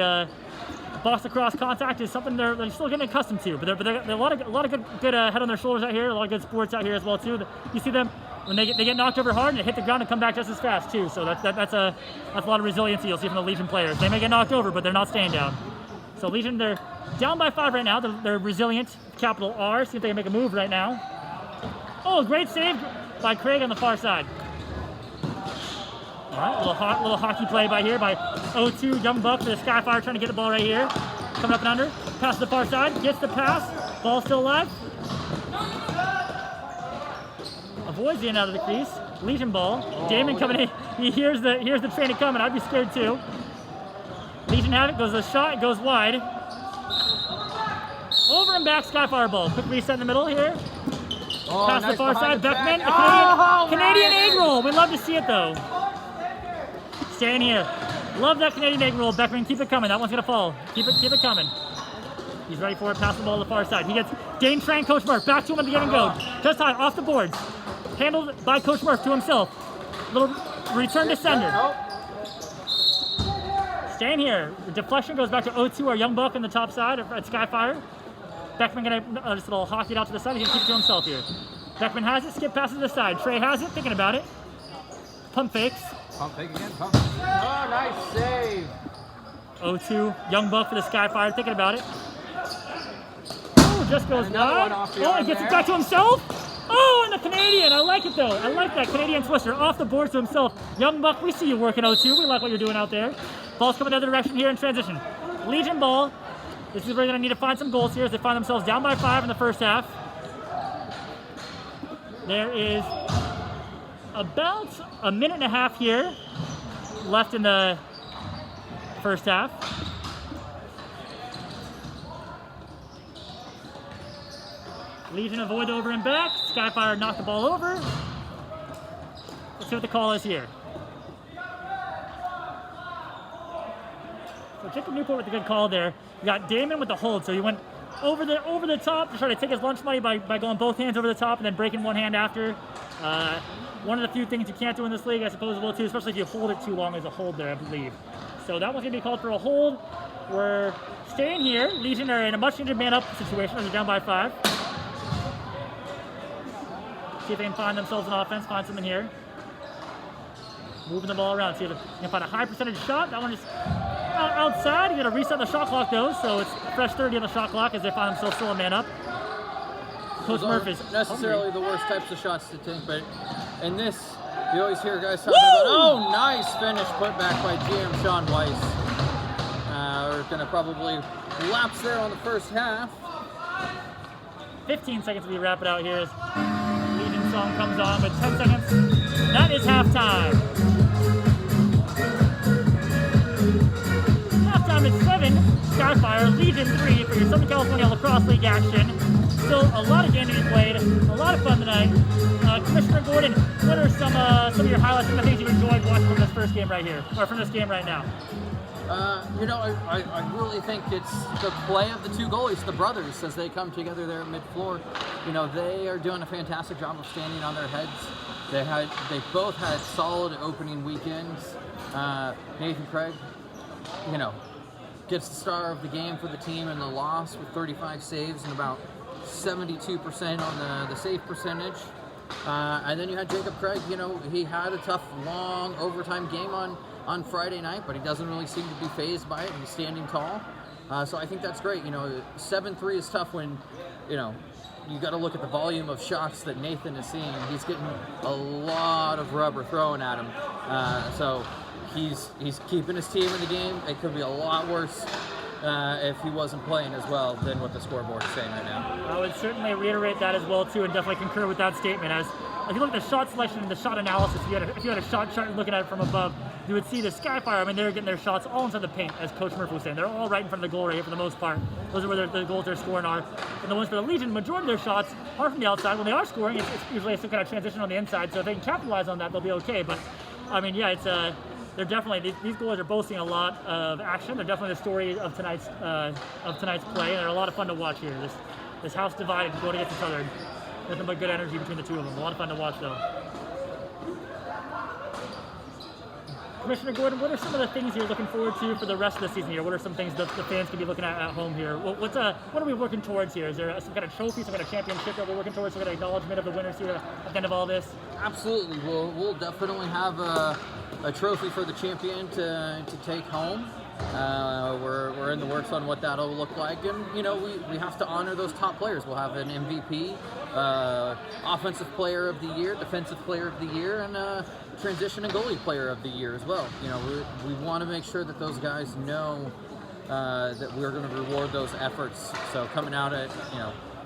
box across contact is something they're still getting accustomed to. But they're a lot of good head on their shoulders out here. A lot of good sports out here as well too. You see them when they get knocked over hard and they hit the ground and come back just as fast too. So that's a lot of resiliency you'll see from the Legion players. They may get knocked over, but they're not staying down. So Legion, they're down by 5 right now. They're resilient, capital R. See if they can make a move right now. Oh, great save by Craig on the far side. All right, little hockey play by 0-2, Young Buck for the Skyfire trying to get the ball right here. Coming up and under, pass to the far side, gets the pass, ball still alive. Avoids the end out of the crease. Legion ball. Damon coming in. He hears the train coming. I'd be scared too. Legion have it, goes the shot, it goes wide. Over and back, Skyfire ball. Quick reset in the middle here. Pass nice the far side, Beckman, Canadian egg roll. We love to see it though. Staying here. Love that Canadian egg roll, Beckman. Keep it coming. That one's gonna fall. Keep it coming. He's ready for it. Pass the ball to the far side. He gets Dane Trank, Coach Murph. Back to him at the get and go. Just high, off the boards. Handled by Coach Murph to himself. Little return to sender. Staying here. The deflection goes back to 0-2, our Young Buck on the top side at Skyfire. Beckman gonna just a little hockey it out to the side. He's gonna keep it to himself here. Beckman has it, skip passes to the side. Trey has it, thinking about it. Pump fakes. Pump fake again, pump. Oh, nice save. 0-2, Young Buck for the Skyfire, thinking about it. Oh, just goes wide. Oh, and gets it back to himself. Oh, and the Canadian, I like it though. I like that Canadian twister off the boards to himself. Young Buck, we see you working 0-2. We like what you're doing out there. Ball's coming the other direction here in transition. Legion ball. This is where they're going to need to find some goals here as they find themselves down by 5 in the first half. There is about a minute and a half here left in the first half. Legion avoid over and back. Skyfire knocked the ball over. Let's see what the call is here. So Jacob Newport with a good call there. You got Damon with the hold, so he went over the top to try to take his lunch money by going both hands over the top and then breaking one hand after. One of the few things you can't do in this league, I suppose, will too, especially if you hold it too long as a hold there, I believe. So that one's gonna be called for a hold. We're staying here. Legion are in a much needed man up situation as they're down by 5. See if they can find themselves an offense, find something here. Moving the ball around, see if they can find a high percentage shot. That one is outside. You gotta reset the shot clock though, so it's fresh 30 on the shot clock as they find themselves still a man up. Coach Murph is necessarily the worst types of shots to take, but in this, you always hear guys talking about, oh, nice finish put back by GM Sean Weiss. We're gonna probably lapse there on the first half. 15 seconds we wrap it out here as Legion song comes on with 10 seconds. That is halftime. Halftime is 7, Skyfire, Legion 3 for your Southern California Lacrosse League action. Still a lot of games to be played, a lot of fun tonight. Commissioner Gordon, what are some of your highlights, some of the things you enjoyed watching from this first game right here, or from this game right now? You know, I really think it's the play of the two goalies, the brothers, as they come together there at mid-floor. You know, they are doing a fantastic job of standing on their heads. They both had solid opening weekends. Nathan Craig, you know, gets the star of the game for the team in the loss with 35 saves and about 72% on the save percentage. And then you had Jacob Craig, you know, he had a tough, long overtime game on Friday night, but he doesn't really seem to be fazed by it. He's standing tall. So I think that's great. You know, 7-3 is tough when, you know, you got to look at the volume of shots that Nathan is seeing. He's getting a lot of rubber thrown at him. So he's keeping his team in the game. It could be a lot worse if he wasn't playing as well than what the scoreboard is saying right now. I would certainly reiterate that as well too, and definitely concur with that statement. As if you look at the shot selection and the shot analysis, if you had a shot chart and looking at it from above, you would see the Skyfire. I mean, they're getting their shots all inside the paint, as Coach Murphy was saying. They're all right in front of the goal right here for the most part. Those are where the goals they're scoring are. And the ones for the Legion, majority of their shots are from the outside. When they are scoring, it's usually some kind of transition on the inside. So if they can capitalize on that, they'll be okay. But I mean, yeah, it's they're definitely these goals are boasting a lot of action. They're definitely the story of tonight's play, and they're a lot of fun to watch here. This house divided, going against each other. Nothing but good energy between the two of them. A lot of fun to watch, though. Commissioner Gordon, what are some of the things you're looking forward to for the rest of the season here? What are some things that the fans can be looking at home here? What are we working towards here? Is there some kind of trophy, some kind of championship that we're working towards, some kind of acknowledgement of the winners here at the end of all this? Absolutely. We'll definitely have a trophy for the champion to take home. We're in the works on what that'll look like, and we have to honor those top players. We'll have an MVP, offensive player of the year, defensive player of the year, and transition and goalie player of the year as well. We want to make sure that those guys know that we're going to reward those efforts. So coming out at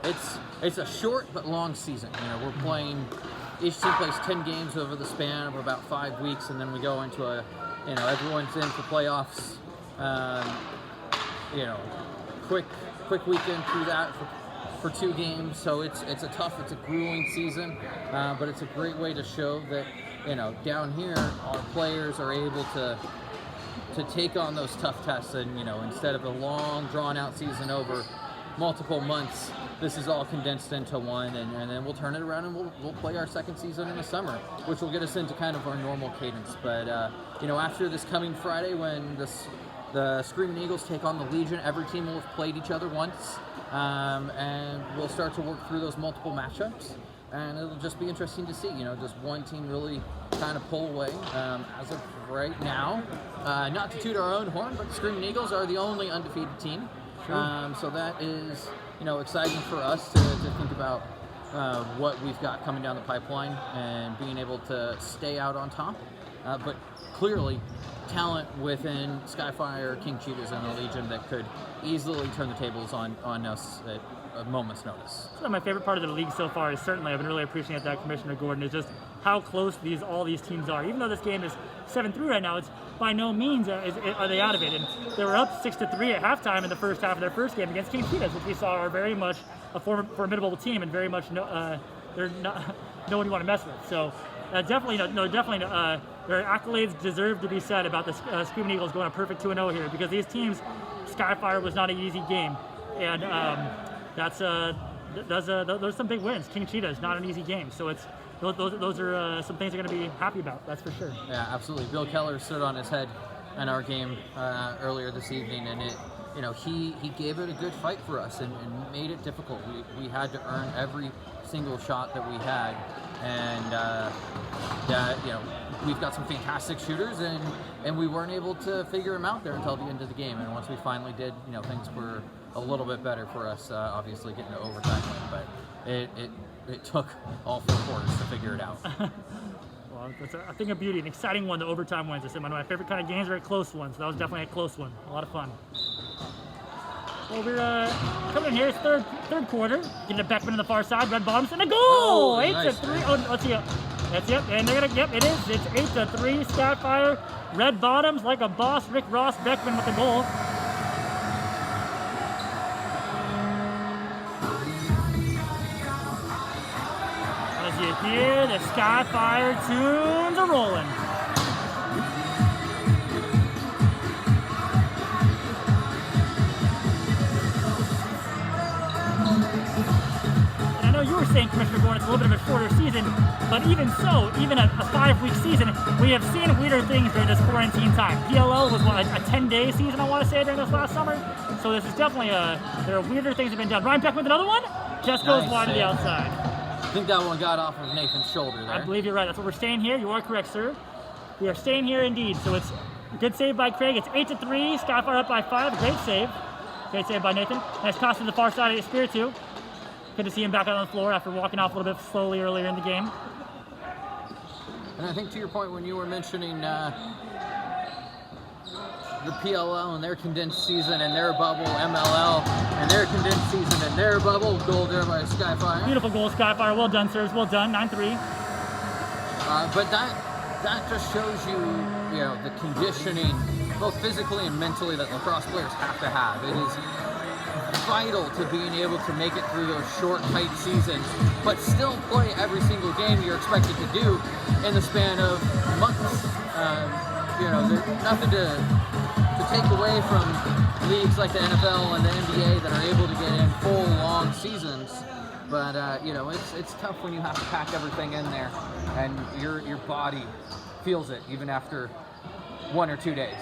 it's a short but long season. We're playing. Each team plays 10 games over the span of about 5 weeks, and then we go into everyone's in for playoffs. Quick weekend through that for 2 games. So it's a grueling season, but it's a great way to show that down here our players are able to take on those tough tests, and instead of a long drawn out season over multiple months, this is all condensed into one, and then we'll turn it around and we'll play our second season in the summer, which will get us into kind of our normal cadence. But after this coming Friday, when the Screaming Eagles take on the Legion, every team will have played each other once, and we'll start to work through those multiple matchups, and it'll just be interesting to see, does one team really kind of pull away. As of right now, not to toot our own horn, but the Screaming Eagles are the only undefeated team. So that is, exciting for us to think about what we've got coming down the pipeline and being able to stay out on top. But clearly, talent within Skyfire, King Cheetahs, and the Legion that could easily turn the tables on us at a moment's notice. So my favorite part of the league so far is certainly, I've been really appreciating that, Commissioner Gordon, is just how close all these teams are. Even though this game is 7-3 right now, it's by no means are they out of it. And they were up 6-3 at halftime in the first half of their first game against King Cheetahs, which we saw are very much a formidable team and very much they're not no one you want to mess with. So definitely their accolades deserve to be said about the Screaming Eagles going a perfect 2-0 here, because these teams, Skyfire was not an easy game, and those are some big wins. King Cheetah is not an easy game, so those are some things they're going to be happy about. That's for sure. Yeah, absolutely. Bill Keller stood on his head in our game earlier this evening, and he gave it a good fight for us and made it difficult. We had to earn every single shot that we had, and we've got some fantastic shooters, and we weren't able to figure them out there until the end of the game. And once we finally did, things were a little bit better for us, obviously getting to overtime win, but it took all 4 quarters to figure it out. Well, that's a thing of beauty, an exciting one, the overtime wins. I said one of my favorite kind of games are close ones. That was definitely a close one, a lot of fun. Well, we're coming in here, it's third quarter, getting a Beckman on the far side, red bottoms, and a goal! Oh, 8-3, nice, oh, let's see it. That's it, and they're gonna, it is, it's 8-3, Skyfire, red bottoms, like a boss, Rick Ross Beckman with the goal. As you hear, the Skyfire tunes are rolling. You were saying, Commissioner Gordon, it's a little bit of a shorter season, but even so, even a 5-week season, we have seen weirder things during this quarantine time. PLL was a 10-day season, I want to say, during this last summer. So this is definitely there are weirder things that have been done. Ryan Beckman with another one, just goes wide to the outside. I think that one got off of Nathan's shoulder there. I believe you're right. That's what we're staying here. You are correct, sir. We are staying here indeed. So it's a good save by Craig. It's 8-3. Skyfire up by 5. Great save. Great save by Nathan. Nice toss to the far side of Espiritu. Good to see him back out on the floor after walking off a little bit slowly earlier in the game. And I think to your point when you were mentioning the PLL and their condensed season and their bubble, MLL and their condensed season and their bubble, goal there by Skyfire. Beautiful goal, Skyfire. Well done, sirs. Well done. 9-3. But that just shows you, the conditioning, both physically and mentally, that lacrosse players have to have. It is vital to being able to make it through those short, tight seasons, but still play every single game you're expected to do in the span of months. There's nothing to take away from leagues like the NFL and the NBA that are able to get in full, long seasons. But it's tough when you have to pack everything in there, and your body feels it even after 1 or 2 days.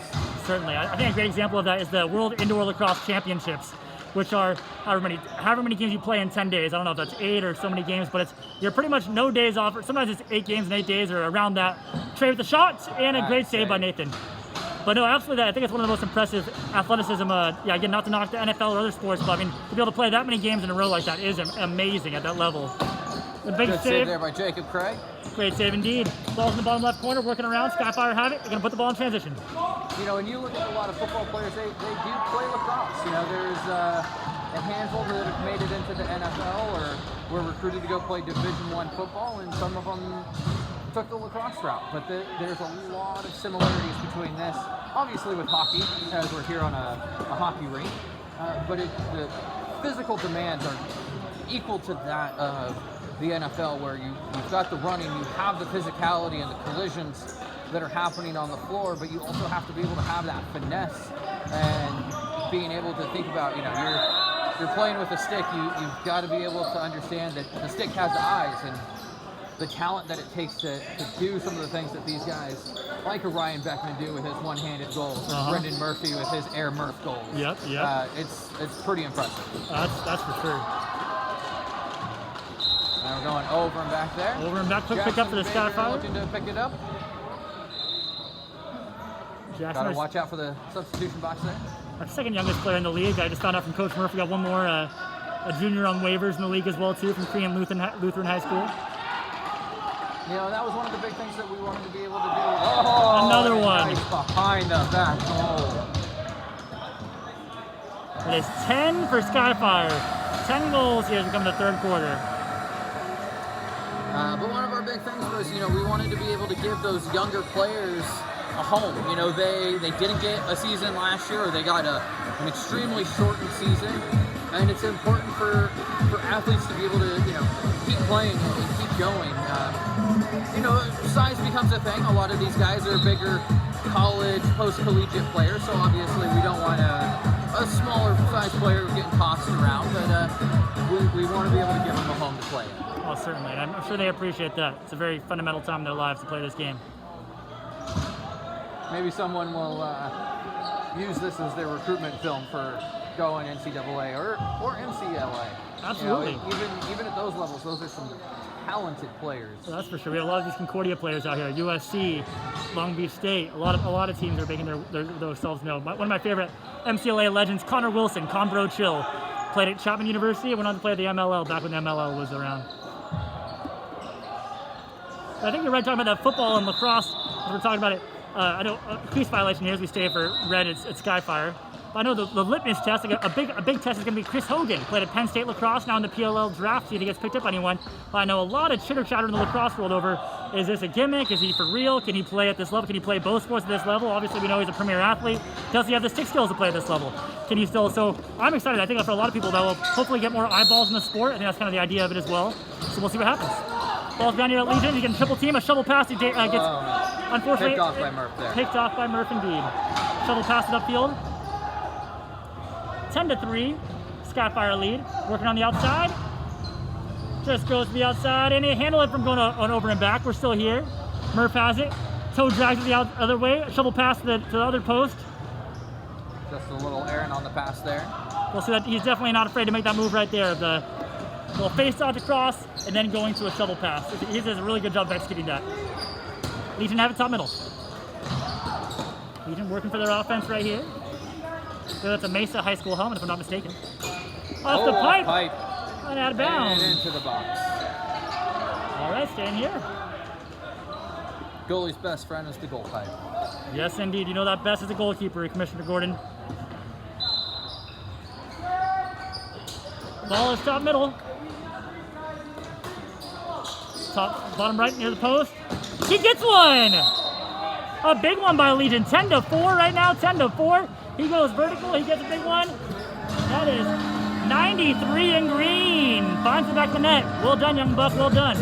Certainly, I think a great example of that is the World Indoor Lacrosse Championships, which are however many games you play in 10 days. I don't know if that's 8 or so many games, but you're pretty much no days off. Sometimes it's 8 games in 8 days or around that. Trade with the shots and a great save by Nathan. But no, absolutely, I think it's one of the most impressive athleticism. Again, not to knock the NFL or other sports, but to be able to play that many games in a row like that is amazing at that level. The big Good save there by Jacob Craig. Great save indeed. Ball's in the bottom left corner, working around. Skyfire have it. They're going to put the ball in transition. When you look at a lot of football players, they do play lacrosse. There's a handful that have made it into the NFL or were recruited to go play Division I football, and some of them took the lacrosse route. But there's a lot of similarities between this, obviously with hockey, as we're here on a hockey rink, but the physical demands are equal to that of the NFL, where you've got the running, you have the physicality and the collisions that are happening on the floor, but you also have to be able to have that finesse and being able to think about, you're playing with a stick, you've got to be able to understand that the stick has eyes, and the talent that it takes to do some of the things that these guys, like a Ryan Beckman, do with his one-handed goals, or Brendan Murphy with his air Murph goals. Yep. It's pretty impressive. That's for sure. Now we're going over and back there. Over and back, quick pick up for the Skyfire. Looking to pick it up. Got to watch out for the substitution box there. Our second youngest player in the league. I just found out from Coach Murphy. Got one more, a junior on waivers in the league as well too, from Korean Lutheran High School. That was one of the big things that we wanted to be able to do. Oh, another one. Nice behind the back goal. It is 10 for Skyfire. 10 goals here as we come to the third quarter. But one of our big things was, we wanted to be able to give those younger players a home. They didn't get a season last year, or they got an extremely shortened season, and it's important for athletes to be able to, keep playing and keep going. Size becomes a thing. A lot of these guys are bigger college, post-collegiate players, so obviously we don't want a smaller size player getting tossed around, but we want to be able to give them a home to play in. Oh, certainly. I'm sure they appreciate that. It's a very fundamental time in their lives to play this game. Maybe someone will use this as their recruitment film for going NCAA or MCLA. Absolutely. Even at those levels, those are some talented players. Well, that's for sure. We have a lot of these Concordia players out here. USC, Long Beach State. A lot of teams are making themselves known. One of my favorite MCLA legends, Connor Wilson, Conbro Chill, played at Chapman University and went on to play at the MLL back when the MLL was around. I think you're right talking about that football and lacrosse. We're talking about it. I know crease violation here as we stay for red at Skyfire. But I know the litmus test, like a big test is going to be Chris Hogan. Played at Penn State lacrosse, now in the PLL draft, see if he gets picked up anyone. But I know a lot of chitter chatter in the lacrosse world over, is this a gimmick? Is he for real? Can he play at this level? Can he play both sports at this level? Obviously we know he's a premier athlete. Does he have the stick skills to play at this level? Can he still? So I'm excited. I think for a lot of people that will hopefully get more eyeballs in the sport. I think that's kind of the idea of it as well. So we'll see what happens. Ball's down here at Legion. He's getting triple team. A shovel pass. He gets unfortunately picked off by Murph there. Picked off by Murph indeed. Shovel pass it upfield. 10-3. Skyfire lead. Working on the outside. Just goes to the outside and he handled it from going on over and back. We're still here. Murph has it. Toe drags it the other way. Shovel pass to the other post. Just a little errant on the pass there. We'll see that he's definitely not afraid to make that move right there. The little face dodge across and then going to a shovel pass. He does a really good job of executing that. Legion have it top middle. Legion working for their offense right here. So that's a Mesa High School helmet, if I'm not mistaken. Off the pipe. And out of bounds. And into the box. All right, staying here. Goalie's best friend is the goal pipe. Yes, indeed. You know that best as a goalkeeper, Commissioner Gordon. Ball is top middle. Bottom right near the post. He gets one! A big one by Legion. 10-4 right now, 10-4. He goes vertical, he gets a big one. That is 93 in green. Finds the back of the net. Well done, young buck, well done.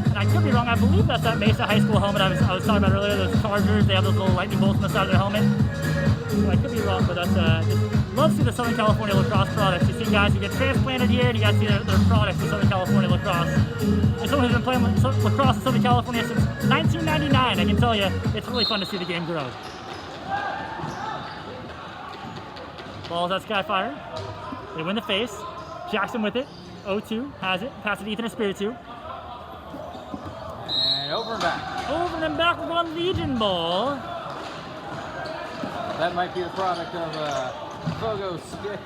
And I could be wrong, I believe that's that Mesa High School helmet I was talking about earlier, those Chargers. They have those little lightning bolts on the side of their helmet. So I could be wrong, but that's, love to see the Southern California lacrosse products. You see guys who get transplanted here, and you guys see their products in Southern California lacrosse. And someone who's been playing lacrosse in Southern California since 1999, I can tell you, it's really fun to see the game grow. Ball's at Skyfire. They win the face. Jackson with it. 0-2, has it. Passes to Ethan Espiritu. And over and back. Over and back, we're going Legion ball. That might be the product of Fogo's stick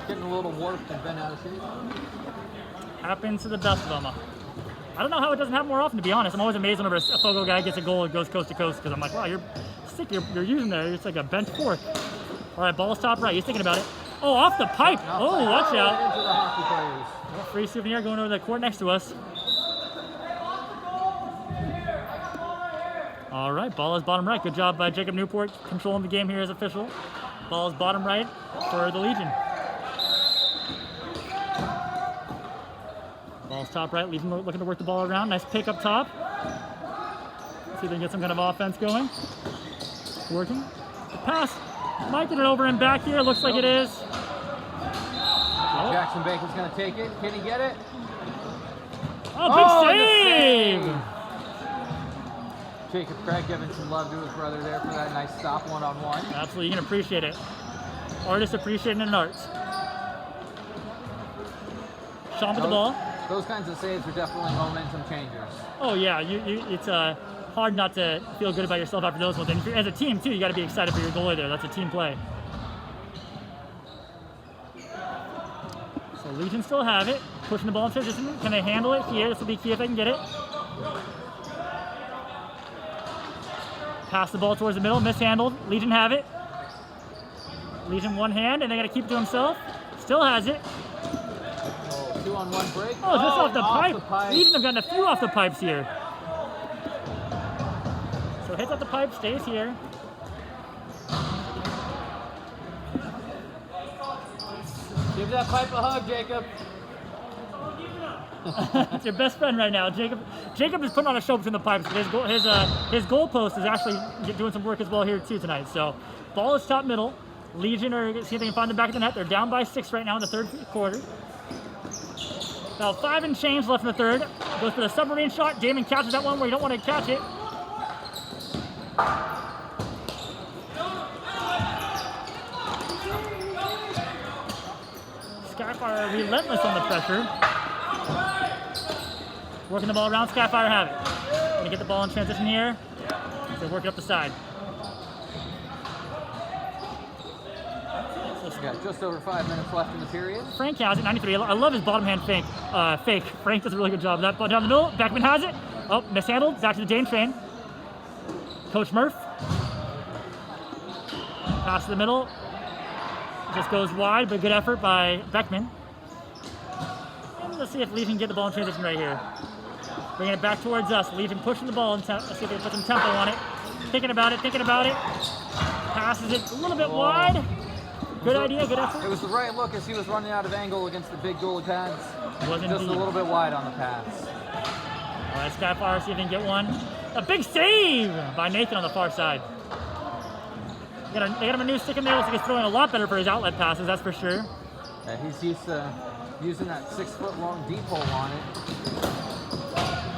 getting a little warped and bent out of shape. Happens to the best of them. I don't know how it doesn't happen more often, to be honest. I'm always amazed whenever a Fogo guy gets a goal and goes coast to coast, because I'm like, wow, your stick you're using there, it's like a bent fork. All right, ball's top right. He's thinking about it. Oh, off the pipe. Oh, watch out. Into the hockey players. Well, free souvenir going over the court next to us. All right, ball is bottom right. Good job by Jacob Newport controlling the game here as official. Ball is bottom right for the Legion. Ball's top right. Legion looking to work the ball around. Nice pick up top. See if they can get some kind of offense going. Working. The pass. Might get it over and back here. Looks like it is. Jackson Bacon's going to take it. Can he get it? Oh, big save! Jacob Craig giving some love to his brother there for that nice stop one-on-one. Absolutely, you can appreciate it. Artists appreciating an art. Sean with the ball. Those kinds of saves are definitely momentum changers. Oh yeah, it's hard not to feel good about yourself after those ones. And as a team too, you got to be excited for your goalie there. That's a team play. So Legion still have it, pushing the ball in transition. Can they handle it here? This will be key if they can get it. Pass the ball towards the middle, mishandled. Legion have it. Legion one hand, and they got to keep it to himself. Still has it. Oh, 2-on-1 break. Oh, just off the pipe. Legion have gotten a few off the pipes here. So hits off the pipe, stays here. Give that pipe a hug, Jacob. It's your best friend right now. Jacob is putting on a show between the pipes. His goal post is actually doing some work as well here too tonight. So ball is top middle. Legion are see if they can find the back of the net. They're down by 6 right now in the third quarter. About 5 and change left in the third. Goes for the submarine shot. Damon catches that one where you don't want to catch it. Skyfire relentless on the pressure. Working the ball around, Skyfire have it. Gonna get the ball in transition here. So work it up the side. Got just over 5 minutes left in the period. Frank has it, 93. I love his bottom hand fake. Frank does a really good job of that. Ball down the middle, Beckman has it. Oh, mishandled, back to the Dane train. Coach Murph. Pass to the middle. Just goes wide, but good effort by Beckman. And let's see if Legion can get the ball in transition right here. Bringing it back towards us. Legion pushing the ball, and let's see if they put some tempo on it. Thinking about it. Passes it a little bit wide. Good idea, good effort. It was the right look as he was running out of angle against the big goalie pads. Just a little bit wide on the pass. All right, Skyfire, see if they can get one. A big save by Nathan on the far side. They got him a new stick in there. Looks like he's throwing a lot better for his outlet passes, that's for sure. Yeah, he's used to using that 6-foot-long deep hole on it.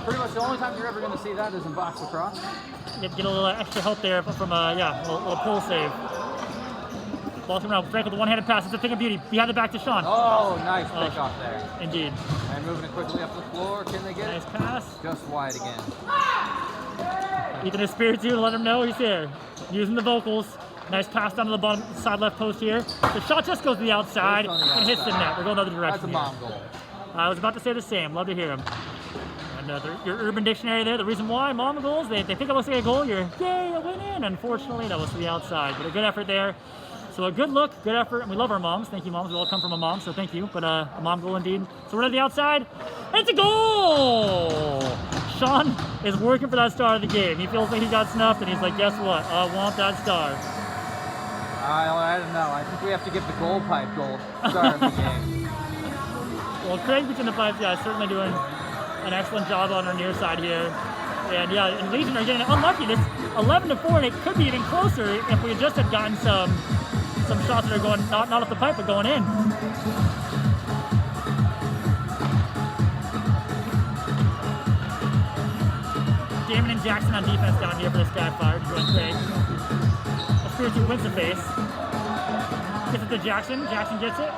Pretty much the only time you're ever going to see that is in box lacrosse. Get a little extra help there from a little pull save. Ball coming out, Frank with the one-handed pass. It's a thing of beauty. Behind the back to Sean. Oh, nice pick off there. Indeed. And moving it quickly up the floor. Can they get nice it? Pass. Just wide again. Ethan Espiritu to let him know he's there. Using the vocals. Nice pass down to the bottom side left post here. The shot just goes to the outside and hits the net. We're going the other direction. That's a bomb goal. I was about to say the same. Love to hear him. And your Urban Dictionary there. The reason why mom goals, they think it looks like a goal. You're, yay, I went in. Unfortunately, that was to the outside. But a good effort there. So a good look, good effort, and we love our moms. Thank you, moms. We all come from a mom, so thank you. But a mom goal indeed. So we're to the outside. It's a goal! Sean is working for that star of the game. He feels like he got snuffed, and he's like, guess what? I want that star. I don't know. I think we have to give the goal pipe gold star of the game. Well, Craig between the pipes, yeah, certainly doing an excellent job on our near side here. And yeah, and Legion are getting unlucky. This 11-4, and it could be even closer if we just had gotten some shots that are going not off the pipe but going in. Damon and Jackson on defense down here for the Skyfire to join Craig. Espiritu wins the face. Gets it to Jackson. Jackson gets it.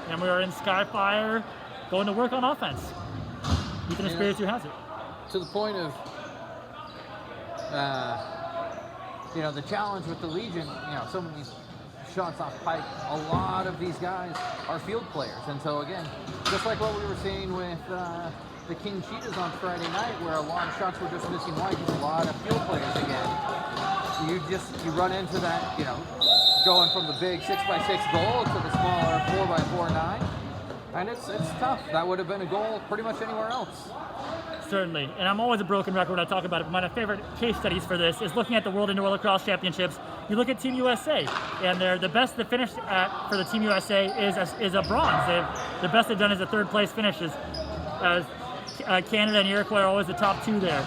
And we are in Skyfire going to work on offense. Ethan Espiritu has it. To the point of, the challenge with the Legion, so many shots off pipe, a lot of these guys are field players. And so again, just like what we were seeing with the King Cheetahs on Friday night, where a lot of shots were just missing wide, a lot of field players again. You run into that, going from the big 6x6 goal to the smaller 4x4 9. And it's tough. That would have been a goal pretty much anywhere else. Certainly, and I'm always a broken record when I talk about it, but one of my favorite case studies for this is looking at the World Indoor Lacrosse Championships. You look at Team USA, and they're the best that finished for the Team USA is a bronze. The best they've done is a third place finishes. Canada and Iroquois are always the top two there.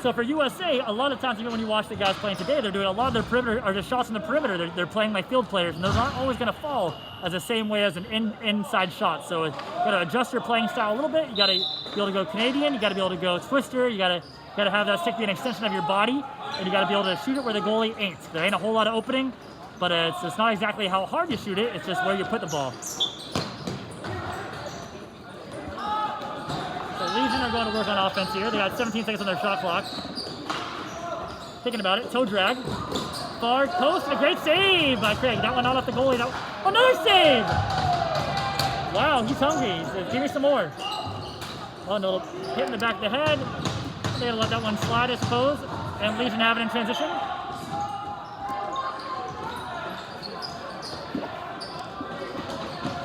So for USA, a lot of times, even when you watch the guys playing today, they're doing a lot of their perimeter, or just shots in the perimeter. They're playing like field players, and those aren't always going to fall as the same way as an inside shot. So you got to adjust your playing style a little bit. You got to be able to go Canadian. You got to be able to go twister. You got to have that stick be an extension of your body, and you got to be able to shoot it where the goalie ain't. There ain't a whole lot of opening, but it's not exactly how hard you shoot it. It's just where you put the ball. Legion are going to work on offense here. They got 17 seconds on their shot clock. Thinking about it, toe drag. Far post, and a great save by Craig. That one not off the goalie. Another save! Wow, he's hungry. He says, give me some more. Oh no, hit in the back of the head. They gotta let that one slide, I suppose. And Legion have it in transition.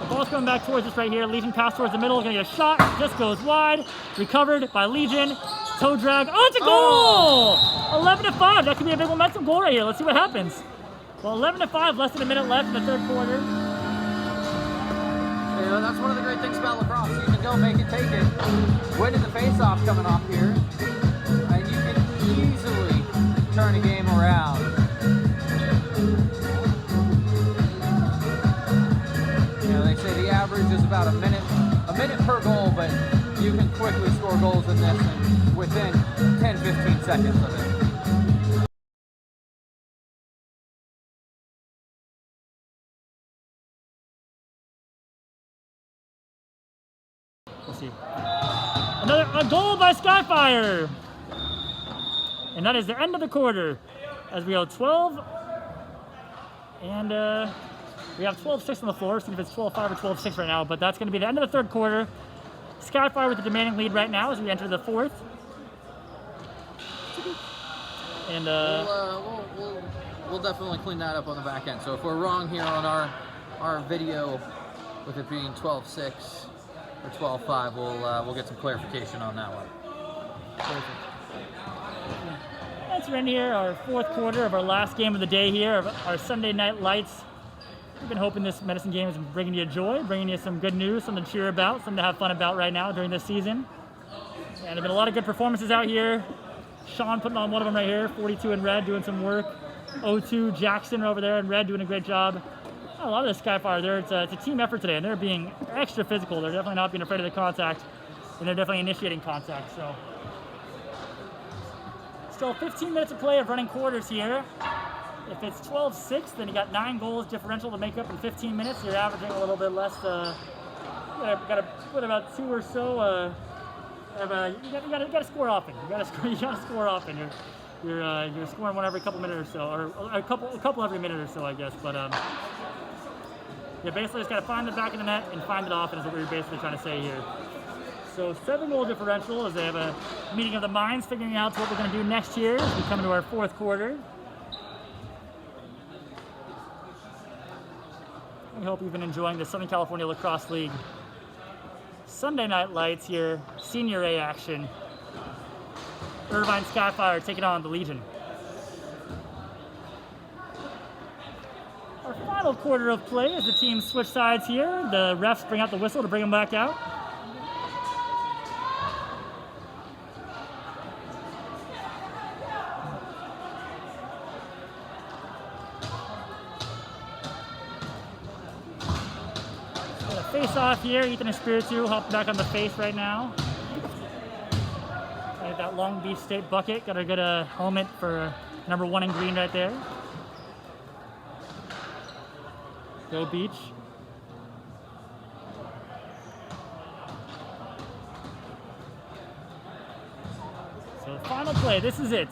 Ball's coming back towards us right here. Legion pass towards the middle. Gonna get a shot. Just goes wide. Recovered by Legion. Toe drag. Oh, it's a goal! 11-5. That could be a big momentum goal right here. Let's see what happens. Well, 11-5. Less than a minute left in the third quarter. That's one of the great things about lacrosse. You can go make it, take it. Winning the face-off coming off here. And you can easily turn a game around. They say the average is about a minute per goal, but you can quickly score goals in this and within 10-15 seconds of it. We'll see. A goal by Skyfire! And that is the end of the quarter as we go 12 and we have 12-6 on the floor, see if it's 12-5 or 12-6 right now, but that's going to be the end of the third quarter. Skyfire with the demanding lead right now as we enter the fourth. And we'll definitely clean that up on the back end. So if we're wrong here on our video with it being 12-6 or 12-5, we'll get some clarification on that one. Perfect. That's right here, our fourth quarter of our last game of the day here, of our Sunday Night Lights. We've been hoping this Medicine game is bringing you joy, bringing you some good news, something to cheer about, something to have fun about right now during this season. And there have been a lot of good performances out here. Sean putting on one of them right here, 42 in red, doing some work. 02 Jackson over there in red, doing a great job. A lot of the Skyfire, it's a team effort today, and they're being extra physical. They're definitely not being afraid of the contact, and they're definitely initiating contact. So, still 15 minutes of play of running quarters here. If it's 12-6, then you got 9 goals differential to make up in 15 minutes. You're averaging a little bit less. You got to put about 2 or so. You got to score often. You got to score often. You're scoring one every couple minutes or so, or a couple every minute or so, I guess. But yeah, basically just got to find the back of the net and find it often is what we're basically trying to say here. So 7-goal differential as they have a meeting of the minds, figuring out what we're going to do next year as we come into our fourth quarter. We hope you've been enjoying the Southern California Lacrosse League Sunday Night Lights here, Senior A action. Irvine Skyfire taking on the Legion. Our final quarter of play as the teams switch sides here. The refs bring out the whistle to bring them back out. Face off here, Ethan Espiritu hopping back on the face right now. Got that Long Beach State bucket, got a good helmet for number 1 in green right there. Go Beach. So final play, this is it.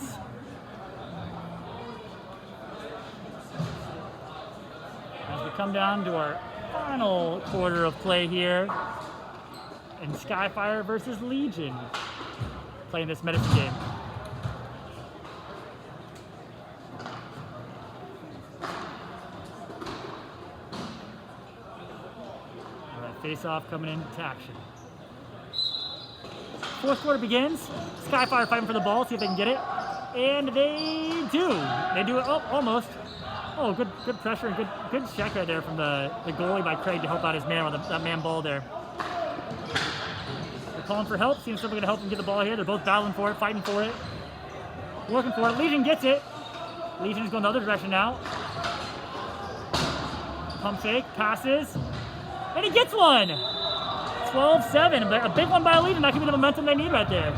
As we come down to our final quarter of play here in Skyfire versus Legion, playing this medicine game. All right, face-off coming into action. Fourth quarter begins. Skyfire fighting for the ball, see if they can get it, and they do. They do it. Oh, almost. Oh, good pressure and good check right there from the goalie by Craig to help out his man with that man ball there. They're calling for help, seeing if somebody's going to help them get the ball here. They're both battling for it, fighting for it, working for it. Legion gets it. Legion's going the other direction now. Pump fake, passes, and he gets one. 12-7, but a big one by Legion. That could be the momentum they need right there.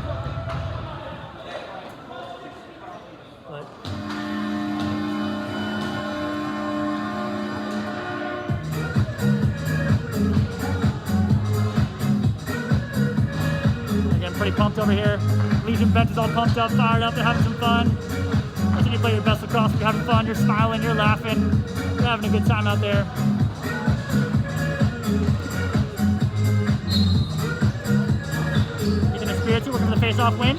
Pretty pumped over here. Legion bench is all pumped up, fired up, they're having some fun. I think you play your best lacrosse, you're having fun, you're smiling, you're laughing, you're having a good time out there. Even the Spirits working for the face-off win.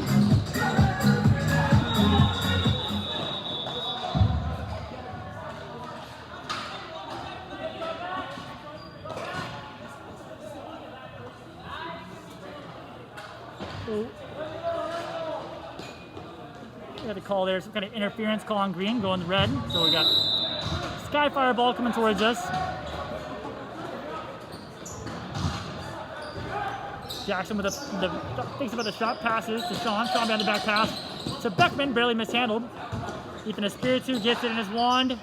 We had a call there, some kind of interference call on green, going red. So we got Skyfire ball coming towards us. Jackson with thinks about the shot, passes to Sean. Sean behind the back pass to Beckman, barely mishandled. Ethan Espiritu gets it in his wand.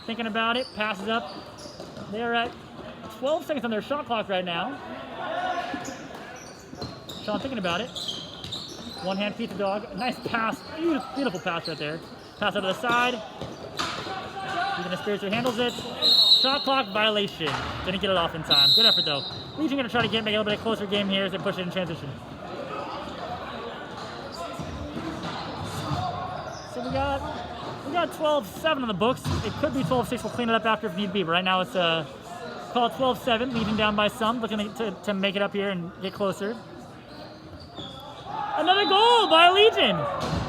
Thinking about it, passes up. They're at 12 seconds on their shot clock right now. Sean thinking about it. One hand pizza dog. Nice pass. Beautiful pass right there. Pass out to the side. Even Espiritu handles it. Shot clock violation. Didn't get it off in time. Good effort though. Legion going to try to make a little bit closer game here as they push it in transition. So we got 12-7 on the books. It could be 12-6. We'll clean it up after if need be. But right now it's call it 12-7. Legion down by some. Looking to make it up here and get closer. Another goal by Legion.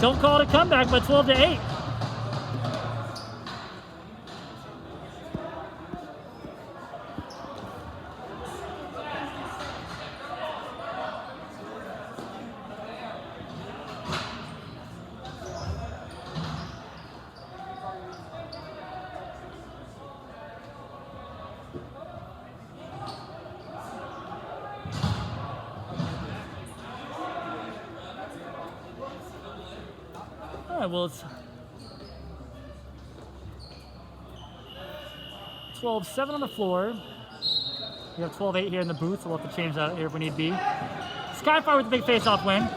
Don't call it a comeback, but 12-8. Well, it's 12-7 on the floor. We have 12-8 here in the booth, so we'll have to change that here if we need be. Skyfire with the big face-off win.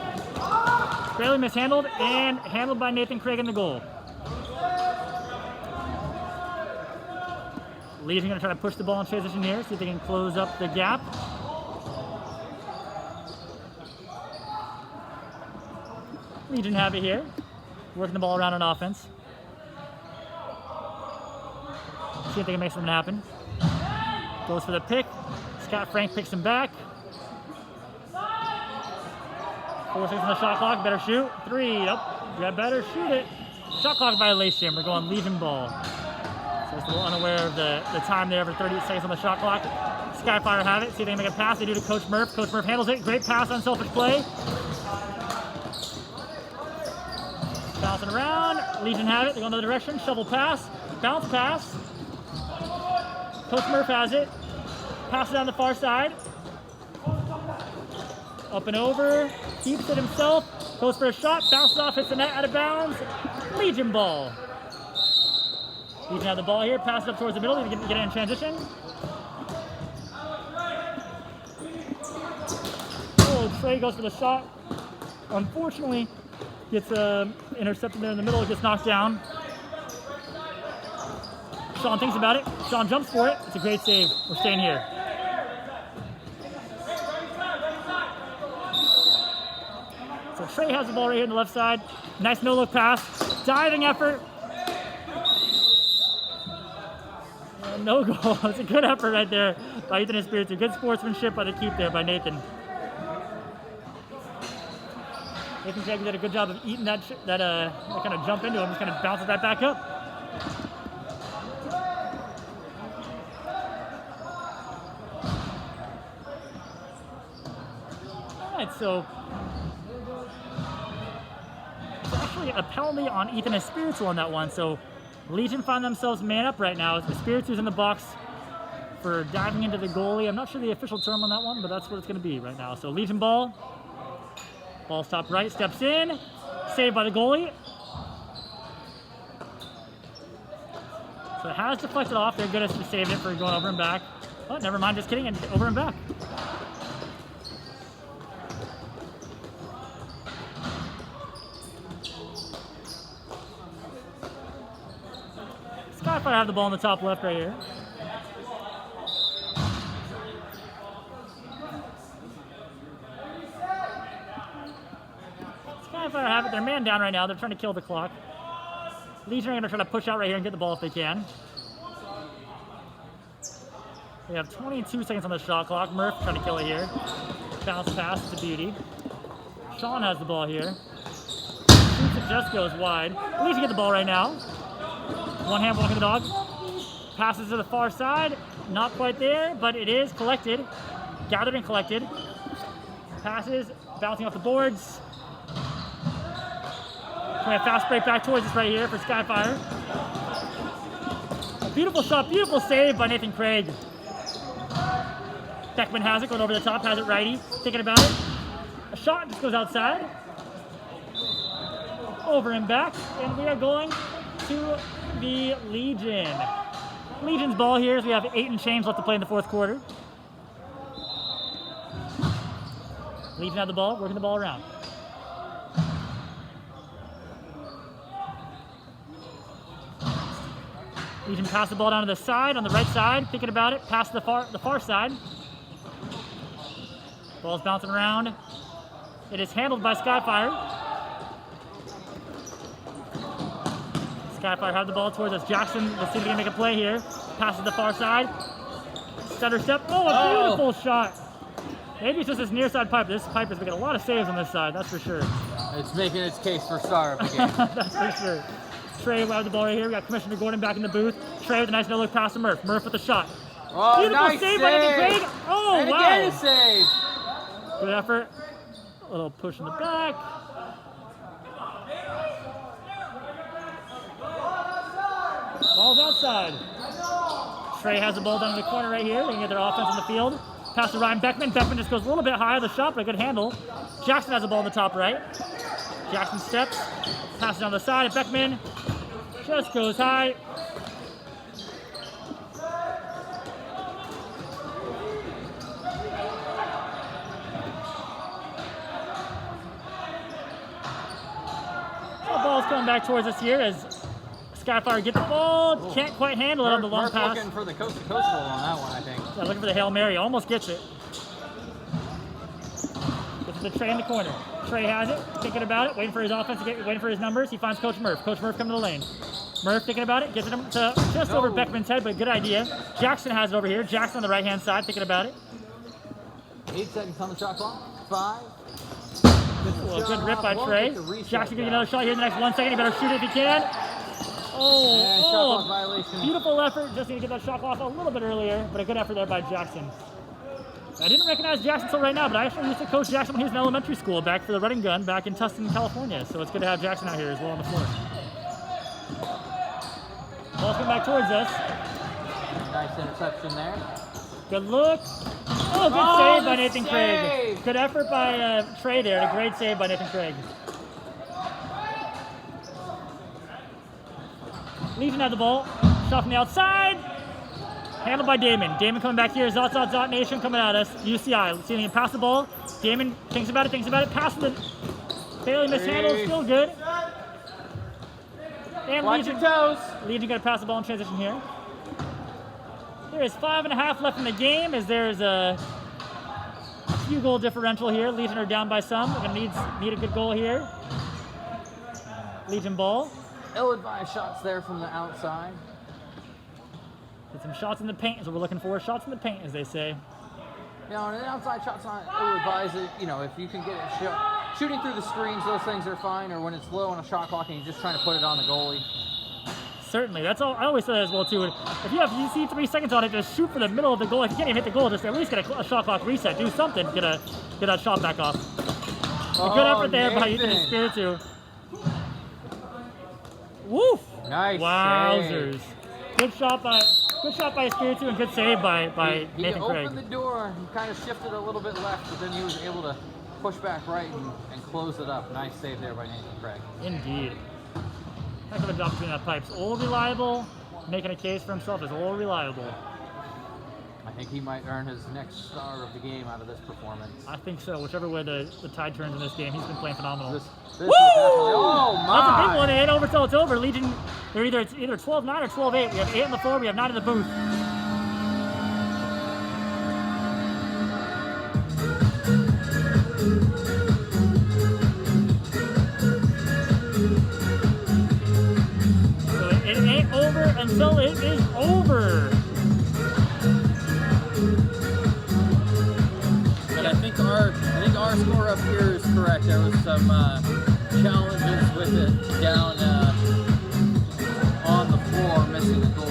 Barely mishandled and handled by Nathan Craig in the goal. Legion going to try to push the ball in transition here, see if they can close up the gap. Legion have it here. Working the ball around on offense. See if they can make something happen. Goes for the pick. Scott Frank picks him back. 4 seconds on the shot clock. Better shoot. 3. Yep. You better shoot it. Shot clock violation. We're going Legion ball. So it's little unaware of the time there for 30 seconds on the shot clock. Skyfire have it. See if they can make a pass. They do to Coach Murph. Coach Murph handles it. Great pass on selfish play. Bouncing around. Legion have it. They go in the other direction. Shovel pass. Bounce pass. Coach Murph has it. Pass it down the far side. Up and over. Keeps it himself. Goes for a shot. Bounces off. Hits the net out of bounds. Legion ball. Legion have the ball here. Pass it up towards the middle. Get it in transition. Oh, Trey goes for the shot. Unfortunately, gets intercepted there in the middle. It gets knocked down. Sean thinks about it. Sean jumps for it. It's a great save. We're staying here. So Trey has the ball right here on the left side. Nice no-look pass. Diving effort. No goal. It's a good effort right there by Ethan Espiritu. Good sportsmanship by the keep there by Nathan. Nathan Craig did a good job of eating that kind of jump into him. Just kind of bounces that back up. All right, so it's actually a penalty on Ethan Espiritu on that one. So Legion find themselves man up right now. Espiritu's in the box for diving into the goalie. I'm not sure the official term on that one, but that's what it's going to be right now. So Legion ball. Ball stopped right, steps in. Saved by the goalie. So it has deflected off. They're good at saving it for going over and back. Oh, never mind, just kidding, and over and back. Skyfire have the ball in the top left right here. Skyfire have it. They're man down right now. They're trying to kill the clock. Legion are going to try to push out right here and get the ball if they can. We have 22 seconds on the shot clock. Murph trying to kill it here. Bounce pass to Beauty. Sean has the ball here. Shoots it, just goes wide. Legion get the ball right now. One hand blocking the dog. Passes to the far side. Not quite there, but it is collected. Gathered and collected. Passes, bouncing off the boards. Trying a fast break back towards us right here for Skyfire. A beautiful shot, beautiful save by Nathan Craig. Beckman has it, going over the top, has it righty. Thinking about it. A shot just goes outside. Over and back, and we are going to the Legion. Legion's ball here as we have 8 and change left to play in the fourth quarter. Legion have the ball, working the ball around. Legion pass the ball down to the side, on the right side, thinking about it, pass to the far side. Ball's bouncing around. It is handled by Skyfire. Skyfire have the ball towards us. Jackson, let's see if he can make a play here. Pass to the far side. Stutter step. Oh, a beautiful shot. Maybe it's just this near side pipe. This pipe is making a lot of saves on this side, that's for sure. It's making its case for star of the game. That's for sure. Trey with the ball right here. We got Commissioner Gordon back in the booth. Trey with a nice no-look pass to Murph. Murph with the shot. Oh, beautiful nice save by Nathan Craig. Oh, and wow. Again a save. Good effort. A little push in the back. Ball's outside. Trey has the ball down in the corner right here. They can get their offense in the field. Pass to Ryan Beckman. Beckman just goes a little bit higher the shot, but a good handle. Jackson has the ball in the top right. Jackson steps. Passes down the side. Beckman just goes high. The ball's coming back towards us here as Skyfire gets the ball. Can't quite handle it on the long pass. Looking for the coast-to-coast goal on that one, I think. Yeah, looking for the Hail Mary. Almost gets it. Gets it to Trey in the corner. Trey has it, thinking about it, waiting for his offense, waiting for his numbers. He finds Coach Murph. Coach Murph coming to the lane. Murph thinking about it, gets it to just over Beckman's head, but good idea. Jackson has it over here. Jackson on the right-hand side, thinking about it. 8 seconds on the shot clock. 5. Good rip by Trey. Jackson getting another shot here in the next 1 second. He better shoot it if he can. And shot clock violation. Beautiful effort. Just need to get that shot clock a little bit earlier, but a good effort there by Jackson. I didn't recognize Jackson until right now, but I actually used to coach Jackson when he was in elementary school back for the Running Gun back in Tustin, California. So it's good to have Jackson out here as well on the floor. Ball's coming back towards us. Nice interception there. Good look. Oh, good save by Nathan Craig. Good effort by Trey there. And a great save by Nathan Craig. Legion had the ball. Shot from the outside. Handled by Damon. Damon coming back here. Zot Nation coming at us. UCI. Seeing him pass the ball. Damon thinks about it. Passes it. Barely mishandled. Still good. And Watch your toes. Legion got to pass the ball in transition here. There is 5.5 left in the game as there's a few goal differential here. Legion are down by some. We're going to need a good goal here. Legion ball. Ill-advised shots there from the outside. Get some shots in the paint is what we're looking for. Shots in the paint, as they say. You know, an outside shot's not ill-advised. You know, if you can get it shooting through the screens, those things are fine. Or when it's low on a shot clock and you're just trying to put it on the goalie. Certainly, that's all. I always say that as well too. If you see 3 seconds on it, just shoot for the middle of the goal. If you can't even hit the goal, just at least get a shot clock reset. Do something. Get that shot back off. A good effort there by Ethan Espiritu. Woof! Nice. Wowzers! Save. Good shot by Espiritu and good save by Nathan Craig. He opened the door and kind of shifted a little bit left, but then he was able to push back right and close it up. Nice save there by Nathan Craig. Indeed. Heck of a job between that pipes. All reliable, making a case for himself as all reliable. I think he might earn his next star of the game out of this performance. I think so. Whichever way the tide turns in this game, he's been playing phenomenal. This is definitely, oh my! That's a big one. It ain't over till it's over. Legion, they're either 12-9 or 12-8. We have 8 on the floor. We have 9 in the booth. It ain't over until it is over. And I think our score up here is correct. There was some challenges with it down on the floor, missing a goal.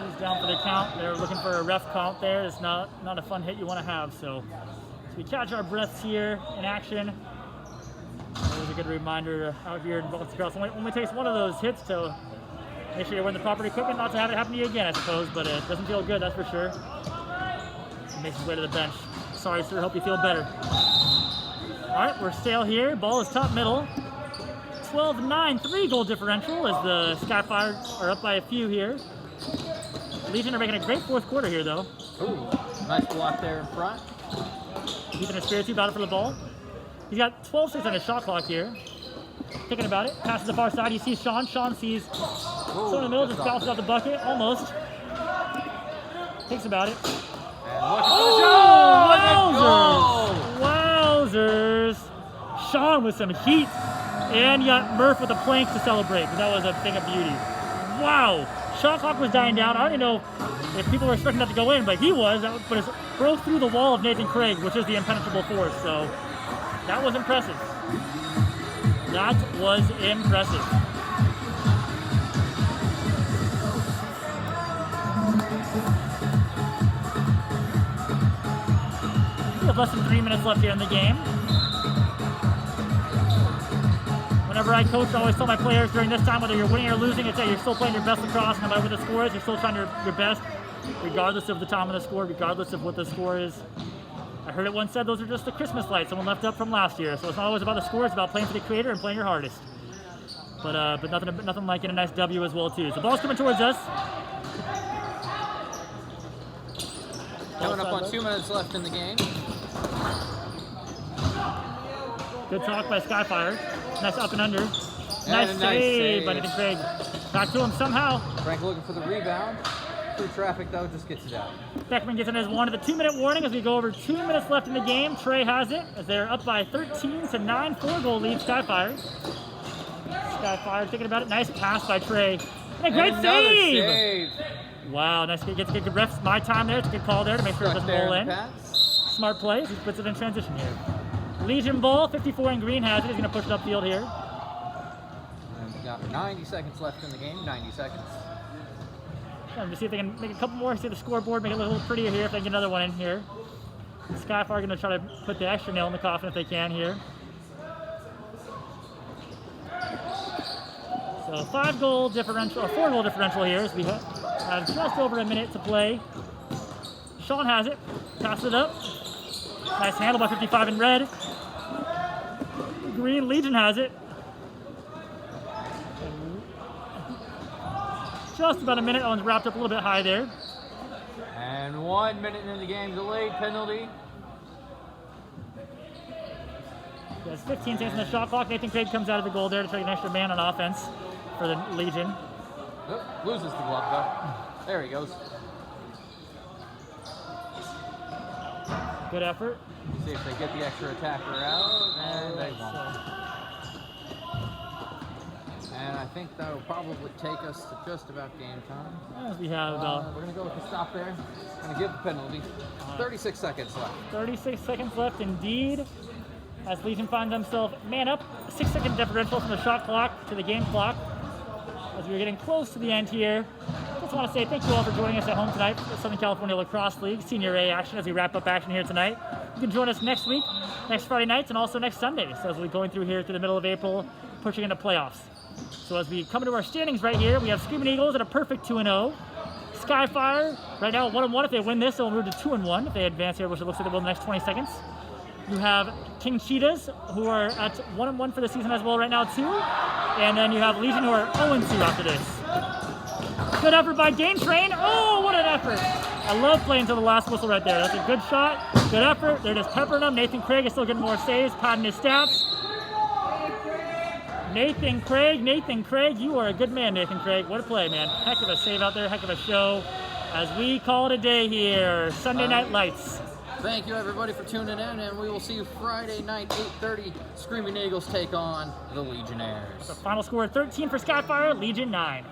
He's down for the count. They're looking for a ref count there. It's not a fun hit you want to have. So we catch our breaths here in action. It was a good reminder out here in Baltic Cross. Only takes one of those hits to make sure you're wearing the proper equipment, not to have it happen to you again, I suppose, but it doesn't feel good, that's for sure. He makes his way to the bench. Sorry, sir, hope you feel better. All right, we're stale here. Ball is top middle. 12-9, 3-goal differential as the Skyfire are up by a few here. Legion are making a great fourth quarter here, though. Ooh, nice block there in front. Keeping Espiritu battle for the ball. He's got 12 seconds on his shot clock here. Thinking about it. Passes the far side. He sees Sean. Sean sees someone in the middle. Just bounces out the bucket. Almost. Thinks about it. Oh! Wowzers! Sean with some heat. And you got Murph with a plank to celebrate. But that was a thing of beauty. Wow! Shot clock was dying down. I don't even know if people were expecting that to go in, but he was. But it broke through the wall of Nathan Craig, which is the impenetrable force. So that was impressive. That was impressive. We have less than 3 minutes left here in the game. Whenever I coach, I always tell my players during this time, whether you're winning or losing, it's that you're still playing your best lacrosse, no matter what the score is. You're still trying your best, regardless of the time of the score, regardless of what the score is. I heard it once said those are just the Christmas lights someone left up from last year. So it's not always about the score, it's about playing for the creator and playing your hardest. But nothing like getting a nice W as well too. So the ball's coming towards us. Coming up on 2 minutes left in the game. Good talk by Skyfire. Nice up and under. Nice save by Nathan Craig. Back to him somehow. Frank looking for the rebound. Through traffic though, just gets it out. Beckman gets in his one of the 2-minute warning as we go over 2 minutes left in the game. Trey has it as they're up by 13-9, 4-goal lead. Skyfire. Skyfire thinking about it. Nice pass by Trey. And a great save! Wow, nice. Gets good refs. My time there. It's a good call there to make sure it doesn't roll in. Smart play. He puts it in transition here. Legion ball. 54 in green has it. He's going to push it upfield here. got 90 seconds left in the game. 90 seconds. Trying to see if they can make a couple more, see the scoreboard, make it look a little prettier here if they get another one in here. Skyfire going to try to put the extra nail in the coffin if they can here. So 5-goal differential, or 4-goal differential here as we have just over a minute to play. Sean has it, passes it up. Nice handle by 55 in red. Green Legion has it. Just about a minute. That one's wrapped up a little bit high there. And 1 minute in the game, delayed penalty. There's 15 seconds on the shot clock. Nathan Craig comes out of the goal there to try to get an extra man on offense for the Legion. Oh, loses the glove though. There he goes. Good effort. See if they get the extra attacker out, and they won't. And I think that will probably take us to just about game time. As we have we're going to go with the stop there. Going to give the penalty. 36 seconds left. 36 seconds left indeed. As Legion finds themselves man up. 6-second differential from the shot clock to the game clock. As we're getting close to the end here. Just want to say thank you all for joining us at home tonight for the Southern California Lacrosse League Senior A action as we wrap up action here tonight. You can join us next week, next Friday nights, and also next Sunday. So as we're going through here through the middle of April, pushing into playoffs. So as we come into our standings right here, we have Screaming Eagles at a perfect 2-0. Skyfire right now at 1-1. If they win this, they'll move to 2-1 if they advance here, which it looks like they will in the next 20 seconds. You have King Cheetahs, who are at 1-1 for the season as well right now too. And then you have Legion, who are 0-2 after this. Good effort by Game Train. Oh, what an effort. I love playing until the last whistle right there. That's a good shot, good effort. They're just peppering them. Nathan Craig is still getting more saves, padding his stats. Nathan Craig, you are a good man, Nathan Craig. What a play, man. Heck of a save out there, heck of a show. As we call it a day here, Sunday Night Lights. Thank you, everybody, for tuning in, and we will see you Friday night, 8:30. Screaming Eagles take on the Legionnaires. The final score, 13 for Skyfire, Legion 9.